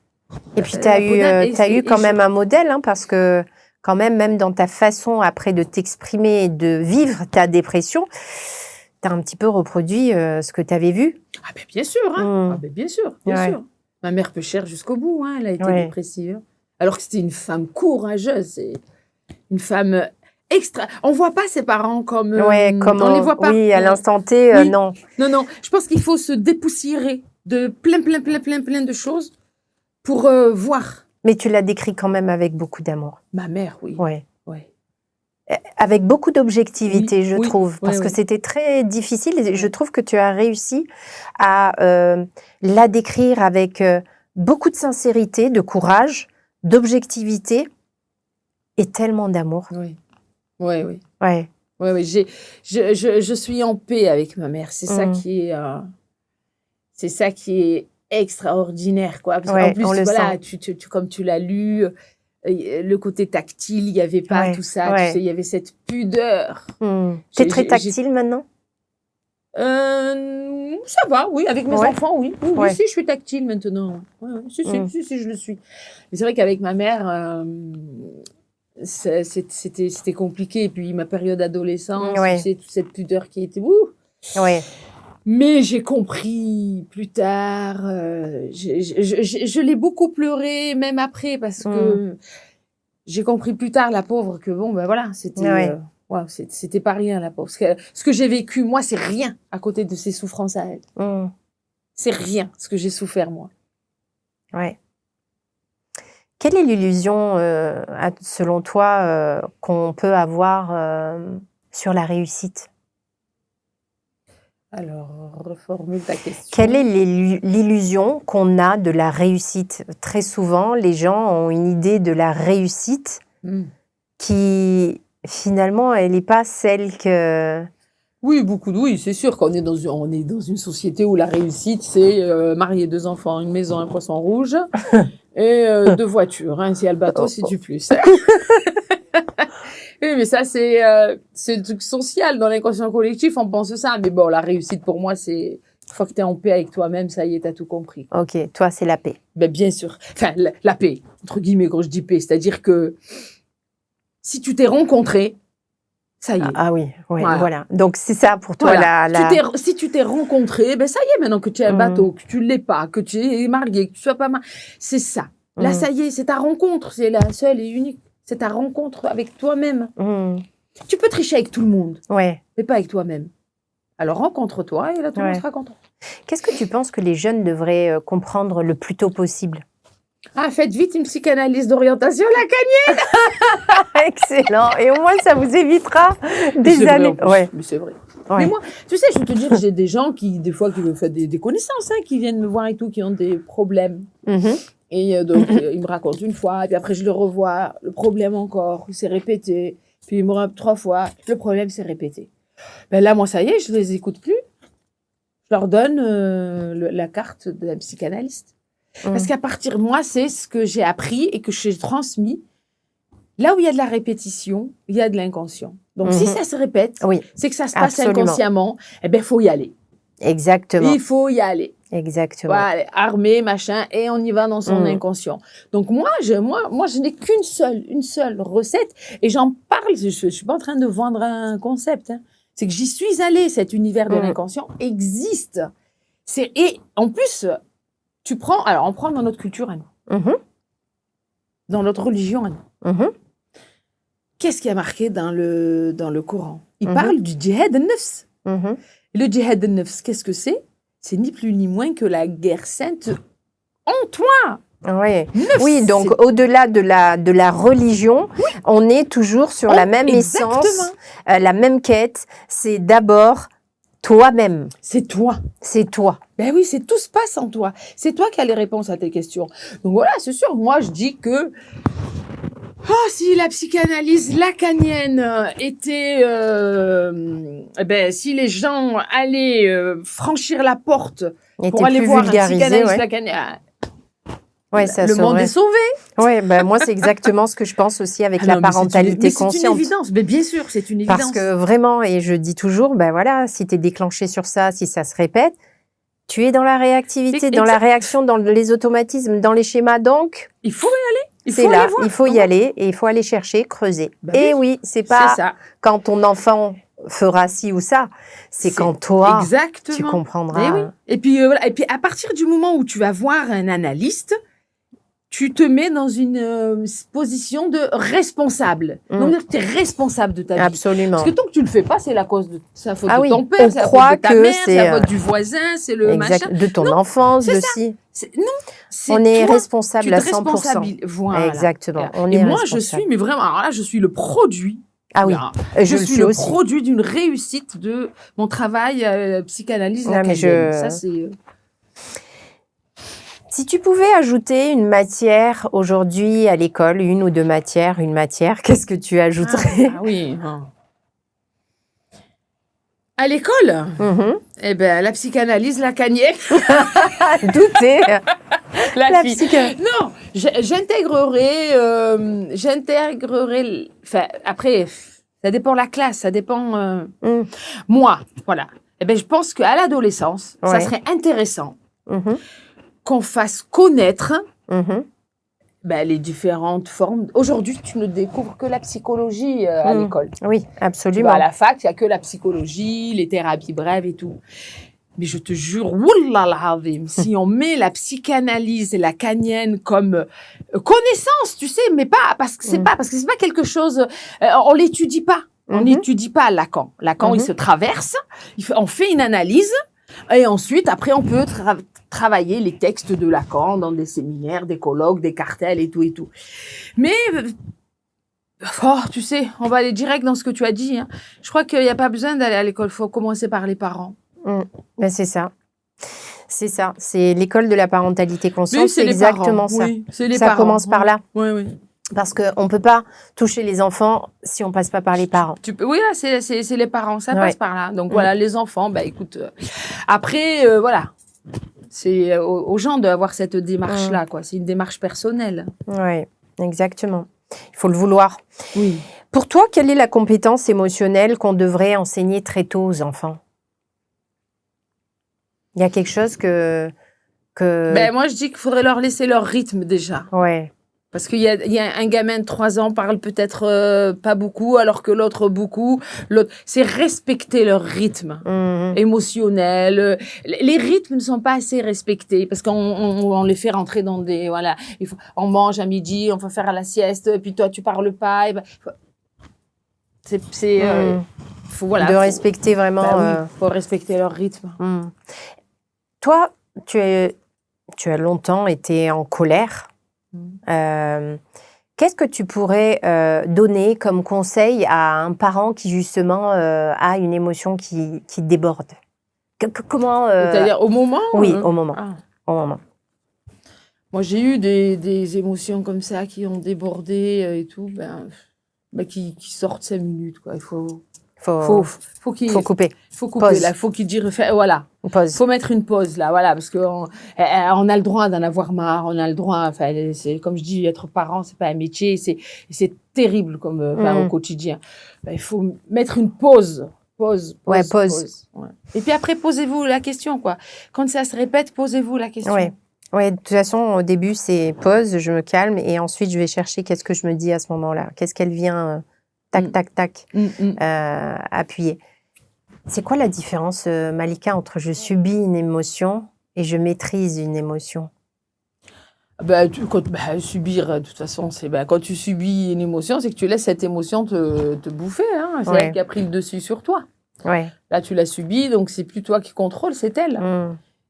Speaker 2: Et puis, tu
Speaker 1: la
Speaker 2: as
Speaker 1: peau d'âne
Speaker 2: eu, t'as eu quand
Speaker 1: je-
Speaker 2: même un modèle, hein, parce que quand même dans ta façon après de t'exprimer et de vivre ta dépression, tu as un petit peu reproduit ce que tu avais vu.
Speaker 1: Ah ben bien sûr, hein.
Speaker 2: Mm.
Speaker 1: Ah ben bien sûr, bien
Speaker 2: Ouais.
Speaker 1: sûr. Ma mère peut cher jusqu'au bout, hein. Elle a été
Speaker 2: Ouais.
Speaker 1: dépressive. Alors que c'était une femme courageuse, c'est une femme extra. On voit pas ses parents comme...
Speaker 2: Ouais, comment,
Speaker 1: on les voit pas.
Speaker 2: oui, à
Speaker 1: Non.
Speaker 2: l'instant T,
Speaker 1: Oui.
Speaker 2: non.
Speaker 1: Non. Je pense qu'il faut se dépoussiérer de plein de choses pour voir.
Speaker 2: Mais tu l'as décrit quand même avec beaucoup d'amour.
Speaker 1: Ma mère, oui.
Speaker 2: Ouais.
Speaker 1: Ouais.
Speaker 2: Avec beaucoup d'objectivité,
Speaker 1: Oui,
Speaker 2: je
Speaker 1: oui,
Speaker 2: trouve, parce
Speaker 1: oui,
Speaker 2: que
Speaker 1: oui.
Speaker 2: c'était très difficile. Et je
Speaker 1: Ouais.
Speaker 2: trouve que tu as réussi à la décrire avec beaucoup de sincérité, de courage, d'objectivité et tellement d'amour.
Speaker 1: Oui. Oui.
Speaker 2: Ouais.
Speaker 1: Oui. Je suis en paix avec ma mère. C'est ça
Speaker 2: Mm.
Speaker 1: c'est ça qui est extraordinaire, quoi. Parce
Speaker 2: Ouais,
Speaker 1: qu'en plus,
Speaker 2: on le
Speaker 1: voilà,
Speaker 2: sent.
Speaker 1: comme tu l'as lu, le côté tactile, il n'y avait pas
Speaker 2: Ouais,
Speaker 1: tout ça.
Speaker 2: ouais.
Speaker 1: Tu sais, il y avait cette pudeur.
Speaker 2: Mm. T'es très tactile maintenant?
Speaker 1: Ça va, oui, avec mes
Speaker 2: Ouais.
Speaker 1: enfants, oui. Oui,
Speaker 2: Ouais.
Speaker 1: si, je suis tactile maintenant. Ouais, si, je le suis. Mais c'est vrai qu'avec ma mère, c'était compliqué. Et puis, ma période d'adolescence,
Speaker 2: Ouais.
Speaker 1: tu sais, toute cette pudeur qui était... Ouh.
Speaker 2: Ouais.
Speaker 1: Mais j'ai compris plus tard, je l'ai beaucoup pleuré, même après, parce que j'ai compris plus tard, la pauvre, que bon, ben voilà, c'était...
Speaker 2: Ouais.
Speaker 1: ouais, c'était pas rien, la pauvre. Ce que j'ai vécu, moi, c'est rien à côté de ses souffrances à elle.
Speaker 2: Mm.
Speaker 1: C'est rien, ce que j'ai souffert, moi.
Speaker 2: Ouais. Quelle est l'illusion, selon toi, qu'on peut avoir sur la réussite?
Speaker 1: Alors, reformule ta question.
Speaker 2: Quelle est l'illusion qu'on a de la réussite? Très souvent, les gens ont une idée de la réussite qui, finalement, elle n'est pas celle que...
Speaker 1: Oui, oui, c'est sûr qu'on est on est dans une société où la réussite, c'est marier 2 enfants, une maison, un poisson rouge et 2 voitures. Hein. Si y a le bateau, c'est du plus. Oui, mais ça, c'est le truc social. Dans l'inconscient collectif, on pense ça. Mais bon, la réussite, pour moi, c'est une fois que tu es en paix avec toi-même, ça y est, tu as tout compris.
Speaker 2: Ok, toi, c'est la paix.
Speaker 1: Ben, bien sûr. Enfin, la paix, entre guillemets, quand je dis paix. C'est-à-dire que si tu t'es rencontré, ça y est.
Speaker 2: Ah oui, ouais, voilà. Donc, c'est ça pour toi,
Speaker 1: voilà. Si tu t'es rencontré, ben ça y est, maintenant que tu as un bateau, que tu ne l'es pas, que tu es marié, que tu sois pas marié, c'est ça. Là, ça y est, c'est ta rencontre. C'est la seule et unique. C'est ta rencontre avec toi-même. Tu peux tricher avec tout le monde, mais pas avec toi-même. Alors, rencontre-toi et là, tout le monde sera content.
Speaker 2: Qu'est-ce que tu penses que les jeunes devraient comprendre le plus tôt possible?
Speaker 1: Ah, faites vite une psychanalyse d'orientation lacanienne.
Speaker 2: Excellent. Et au moins, ça vous évitera des années.
Speaker 1: Ouais. Mais c'est vrai.
Speaker 2: Ouais.
Speaker 1: Mais moi, tu sais, je vais te dire, j'ai des gens qui, des fois, qui veulent faire des connaissances, hein, qui viennent me voir et tout, qui ont des problèmes. Et donc, ils me racontent une fois, et puis après, je le revois, le problème encore, c'est répété. Puis ils me racontent 3 fois, le problème, c'est répété. Ben là, moi, ça y est, je les écoute plus. Je leur donne la carte de la psychanalyste. Parce qu'à partir de moi, c'est ce que j'ai appris et que j'ai transmis. Là où il y a de la répétition, il y a de l'inconscient. Donc, si ça se répète, c'est que ça se passe inconsciemment. Eh bien, il faut y aller.
Speaker 2: Exactement.
Speaker 1: Il faut y aller.
Speaker 2: Exactement.
Speaker 1: Voilà, armé, machin, et on y va dans son inconscient. Donc, moi, je n'ai une seule recette. Et j'en parle, je suis pas en train de vendre un concept. Hein. C'est que j'y suis allée, cet univers de l'inconscient existe. Et en plus... on prend dans notre culture à nous, dans notre religion à nous. Qu'est-ce qui a marqué dans le Coran? Il parle du djihad al-nafs. Et le djihad al-nafs, qu'est-ce que c'est? C'est ni plus ni moins que la guerre sainte en toi.
Speaker 2: Oui, donc au-delà de la religion, on est toujours sur la même essence, la même quête. C'est d'abord toi-même.
Speaker 1: C'est toi.
Speaker 2: C'est toi.
Speaker 1: Ben oui, tout se passe en toi. C'est toi qui as les réponses à tes questions. Donc voilà, c'est sûr. Moi, je dis que si la psychanalyse lacanienne était, si les gens allaient franchir la porte pour aller voir un psychanalyste lacanienne,
Speaker 2: ça
Speaker 1: le monde est sauvé.
Speaker 2: Ouais, moi c'est exactement ce que je pense aussi avec la parentalité consciente.
Speaker 1: C'est une évidence. Mais bien sûr, c'est une évidence.
Speaker 2: Parce que vraiment, et je dis toujours, si tu es déclenché sur ça, si ça se répète, tu es dans la réactivité, dans la réaction, dans les automatismes, dans les schémas. Donc,
Speaker 1: il faut y aller.
Speaker 2: Il faut y aller et il faut aller chercher, creuser. Et oui, c'est pas quand ton enfant fera ci ou ça, c'est quand toi, tu comprendras.
Speaker 1: Et, oui. Et puis à partir du moment où tu vas voir un analyste, tu te mets dans une position de responsable. Donc, tu es responsable de ta vie.
Speaker 2: Absolument.
Speaker 1: Parce que tant que tu le fais pas, c'est la faute de ton père, c'est la faute de ta mère, c'est la faute du voisin, c'est le machin.
Speaker 2: De ton enfance aussi. On est responsable à 100%.
Speaker 1: Voilà.
Speaker 2: Exactement.
Speaker 1: Et moi, je suis, mais vraiment, alors là, je suis le produit.
Speaker 2: Ah oui,
Speaker 1: je suis le produit d'une réussite de mon travail psychanalyse lacanienne. Ça, c'est...
Speaker 2: Si tu pouvais ajouter une matière aujourd'hui à l'école, une ou deux matières, qu'est-ce que tu ajouterais?
Speaker 1: Oui. À l'école, la psychanalyse lacanienne.
Speaker 2: Douter. La psychanalyse.
Speaker 1: Non, j'intégrerai. Enfin, après, ça dépend de la classe, ça dépend. Moi, voilà. Je pense qu'à l'adolescence, ça serait intéressant. Qu'on fasse connaître les différentes formes. Aujourd'hui, tu ne découvres que la psychologie à l'école.
Speaker 2: Oui, absolument.
Speaker 1: Tu vas à la fac, il n'y a que la psychologie, les thérapies brèves et tout. Mais je te jure, oulala, si on met la psychanalyse lacanienne comme connaissance, tu sais, mais pas parce que c'est pas quelque chose. On l'étudie pas. On n'étudie pas Lacan. Lacan, il se traverse. On fait une analyse. Et ensuite, après, on peut travailler les textes de Lacan dans des séminaires, des colloques, des cartels et tout et tout. Mais, tu sais, on va aller direct dans ce que tu as dit. Hein. Je crois qu'il n'y a pas besoin d'aller à l'école. Il faut commencer par les parents.
Speaker 2: C'est ça. C'est ça. C'est l'école de la parentalité consciente. C'est exactement ça.
Speaker 1: Oui, c'est les
Speaker 2: ça
Speaker 1: parents.
Speaker 2: commence par là.
Speaker 1: Oui.
Speaker 2: Parce qu'on ne peut pas toucher les enfants si on ne passe pas par les parents.
Speaker 1: Oui, là, c'est les parents, ça passe par là. Donc voilà, les enfants, écoute, après, voilà, c'est aux gens d'avoir cette démarche-là, quoi. C'est une démarche personnelle.
Speaker 2: Oui, exactement. Il faut le vouloir.
Speaker 1: Oui.
Speaker 2: Pour toi, quelle est la compétence émotionnelle qu'on devrait enseigner très tôt aux enfants? Il y a quelque chose que...
Speaker 1: moi, je dis qu'il faudrait leur laisser leur rythme déjà.
Speaker 2: Ouais.
Speaker 1: Parce qu'il y a un gamin de 3 ans parle peut-être pas beaucoup, alors que l'autre beaucoup. C'est respecter leur rythme émotionnel. Les rythmes ne sont pas assez respectés parce qu'on les fait rentrer dans des... Voilà, on mange à midi, on va faire à la sieste, et puis toi, tu parles pas. Faut
Speaker 2: respecter vraiment...
Speaker 1: faut respecter leur rythme.
Speaker 2: Toi, tu as longtemps été en colère. Qu'est-ce que tu pourrais donner comme conseil à un parent qui justement a une émotion qui déborde? Comment
Speaker 1: C'est-à-dire au moment?
Speaker 2: Oui, au moment. Au moment.
Speaker 1: Moi, j'ai eu des émotions comme ça qui ont débordé et tout, qui sortent 5 minutes, quoi. Il faut couper. Faut couper.
Speaker 2: Pause.
Speaker 1: Là, faut qu'il dise, voilà.
Speaker 2: Pause.
Speaker 1: Faut mettre une pause là, voilà, parce que on a le droit d'en avoir marre, on a le droit. Enfin, c'est comme je dis, être parent, c'est pas un métier, c'est terrible comme au quotidien. Il faut mettre une pause. Pause.
Speaker 2: Ouais.
Speaker 1: Et puis après, posez-vous la question, quoi. Quand ça se répète, posez-vous la question.
Speaker 2: Ouais. De toute façon, au début, c'est pause, je me calme, et ensuite, je vais chercher qu'est-ce que je me dis à ce moment-là. Qu'est-ce qu'elle vient, tac, appuyer. C'est quoi la différence, Malika, entre je subis une émotion et je maîtrise une émotion?
Speaker 1: Subir, de toute façon, c'est quand tu subis une émotion, c'est que tu laisses cette émotion te bouffer. Hein, c'est elle qui a pris le dessus sur toi.
Speaker 2: Ouais.
Speaker 1: Là, tu l'as subie, donc c'est plus toi qui contrôle, c'est elle.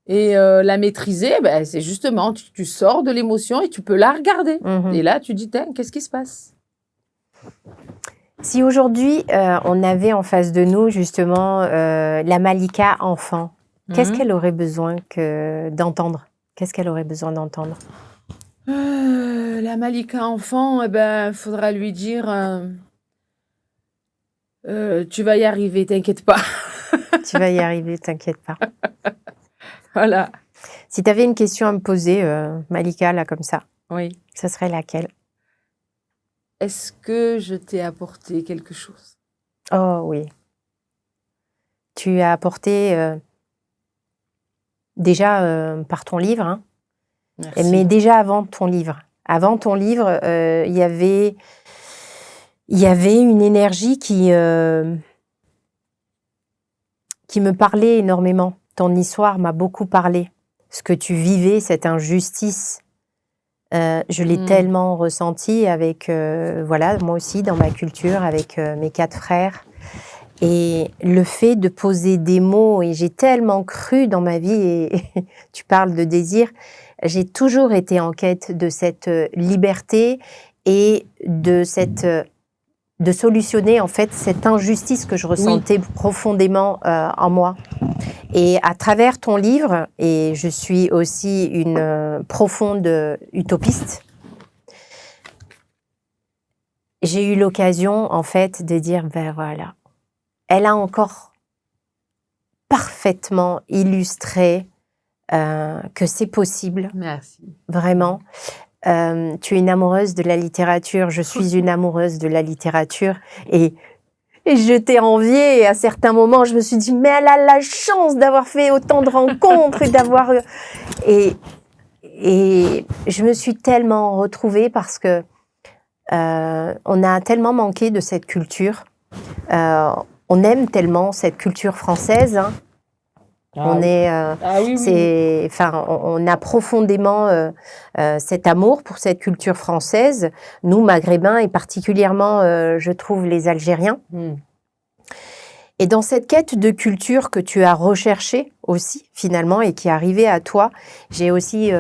Speaker 1: Et la maîtriser, c'est justement, tu sors de l'émotion et tu peux la regarder. Et là, tu dis, qu'est-ce qui se passe?
Speaker 2: Si aujourd'hui, on avait en face de nous justement la Malika enfant, qu'est-ce qu'elle aurait besoin d'entendre? Qu'est-ce qu'elle aurait besoin d'entendre?
Speaker 1: La Malika enfant, eh ben, faudra lui dire tu vas y arriver, t'inquiète pas.
Speaker 2: Tu vas y arriver, t'inquiète pas.
Speaker 1: Voilà.
Speaker 2: Si tu avais une question à me poser, Malika, là, comme ça,
Speaker 1: Oui.
Speaker 2: ça serait laquelle?
Speaker 1: Est-ce que je t'ai apporté quelque chose?
Speaker 2: Oh oui. Tu as apporté déjà par ton livre, hein,
Speaker 1: Merci.
Speaker 2: mais déjà avant ton livre. Avant ton livre, il y avait une énergie qui me parlait énormément. Ton histoire m'a beaucoup parlé. Ce que tu vivais, cette injustice, je l'ai tellement ressenti avec, voilà, moi aussi, dans ma culture, avec mes 4 frères. Et le fait de poser des mots, et j'ai tellement cru dans ma vie, et tu parles de désir, j'ai toujours été en quête de cette liberté et de solutionner en fait cette injustice que je ressentais profondément en moi. Et à travers ton livre, et je suis aussi une profonde utopiste, j'ai eu l'occasion en fait de dire, ben voilà, elle a encore parfaitement illustré que c'est possible.
Speaker 1: Merci.
Speaker 2: Vraiment. Tu es une amoureuse de la littérature, je suis une amoureuse de la littérature, et je t'ai enviée, et à certains moments, je me suis dit, mais elle a la chance d'avoir fait autant de rencontres, et d'avoir... Et je me suis tellement retrouvée parce que on a tellement manqué de cette culture. On aime tellement cette culture française, hein. On a profondément cet amour pour cette culture française. Nous, Maghrébins, et particulièrement, je trouve, les Algériens. Et dans cette quête de culture que tu as recherchée aussi, finalement, et qui est arrivée à toi, j'ai aussi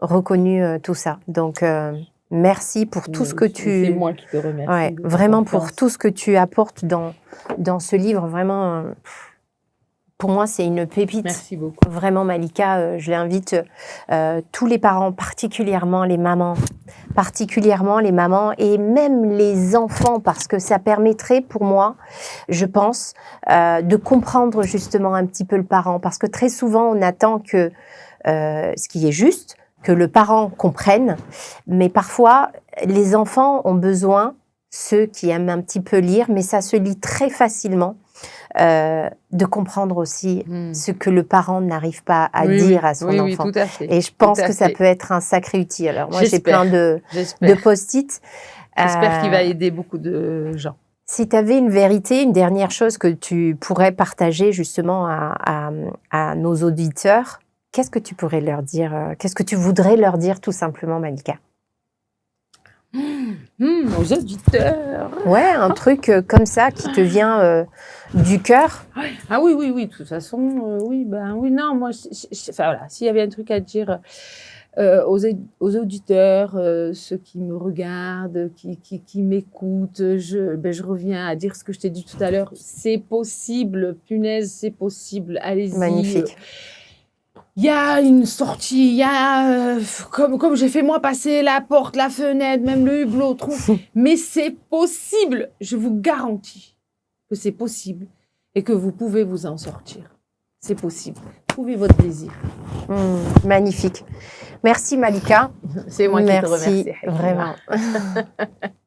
Speaker 2: reconnu tout ça. Donc, merci pour tout ce que tu...
Speaker 1: C'est moi qui te remercie.
Speaker 2: Ouais, vraiment pour tout ce que tu apportes dans ce livre. Vraiment, pour moi, c'est une pépite.
Speaker 1: Merci beaucoup.
Speaker 2: Vraiment, Malika, je l'invite tous les parents, particulièrement les mamans, et même les enfants, parce que ça permettrait pour moi, je pense, de comprendre justement un petit peu le parent. Parce que très souvent, on attend que, ce qui est juste, que le parent comprenne, mais parfois, les enfants ont besoin, ceux qui aiment un petit peu lire, mais ça se lit très facilement, de comprendre aussi ce que le parent n'arrive pas à dire à son enfant.
Speaker 1: Oui, tout à fait.
Speaker 2: Et je pense que ça peut être un sacré outil. Alors moi, j'ai plein de post-it.
Speaker 1: J'espère qu'il va aider beaucoup de gens.
Speaker 2: Si tu avais une vérité, une dernière chose que tu pourrais partager justement à nos auditeurs, qu'est-ce que tu pourrais leur dire? Qu'est-ce que tu voudrais leur dire tout simplement, Malika?
Speaker 1: Aux auditeurs.
Speaker 2: Ouais, un truc comme ça qui te vient du cœur.
Speaker 1: Ah oui, de toute façon, oui, non, moi, enfin voilà, s'il y avait un truc à dire aux auditeurs, ceux qui me regardent, qui m'écoutent, je reviens à dire ce que je t'ai dit tout à l'heure, c'est possible, punaise, c'est possible, allez-y.
Speaker 2: Magnifique.
Speaker 1: Il y a une sortie, il y a, comme j'ai fait moi, passer la porte, la fenêtre, même le hublot, mais c'est possible, je vous garantis que c'est possible et que vous pouvez vous en sortir. C'est possible. Trouvez votre désir.
Speaker 2: Magnifique. Merci Malika.
Speaker 1: C'est moi qui te remercie.
Speaker 2: Merci, vraiment.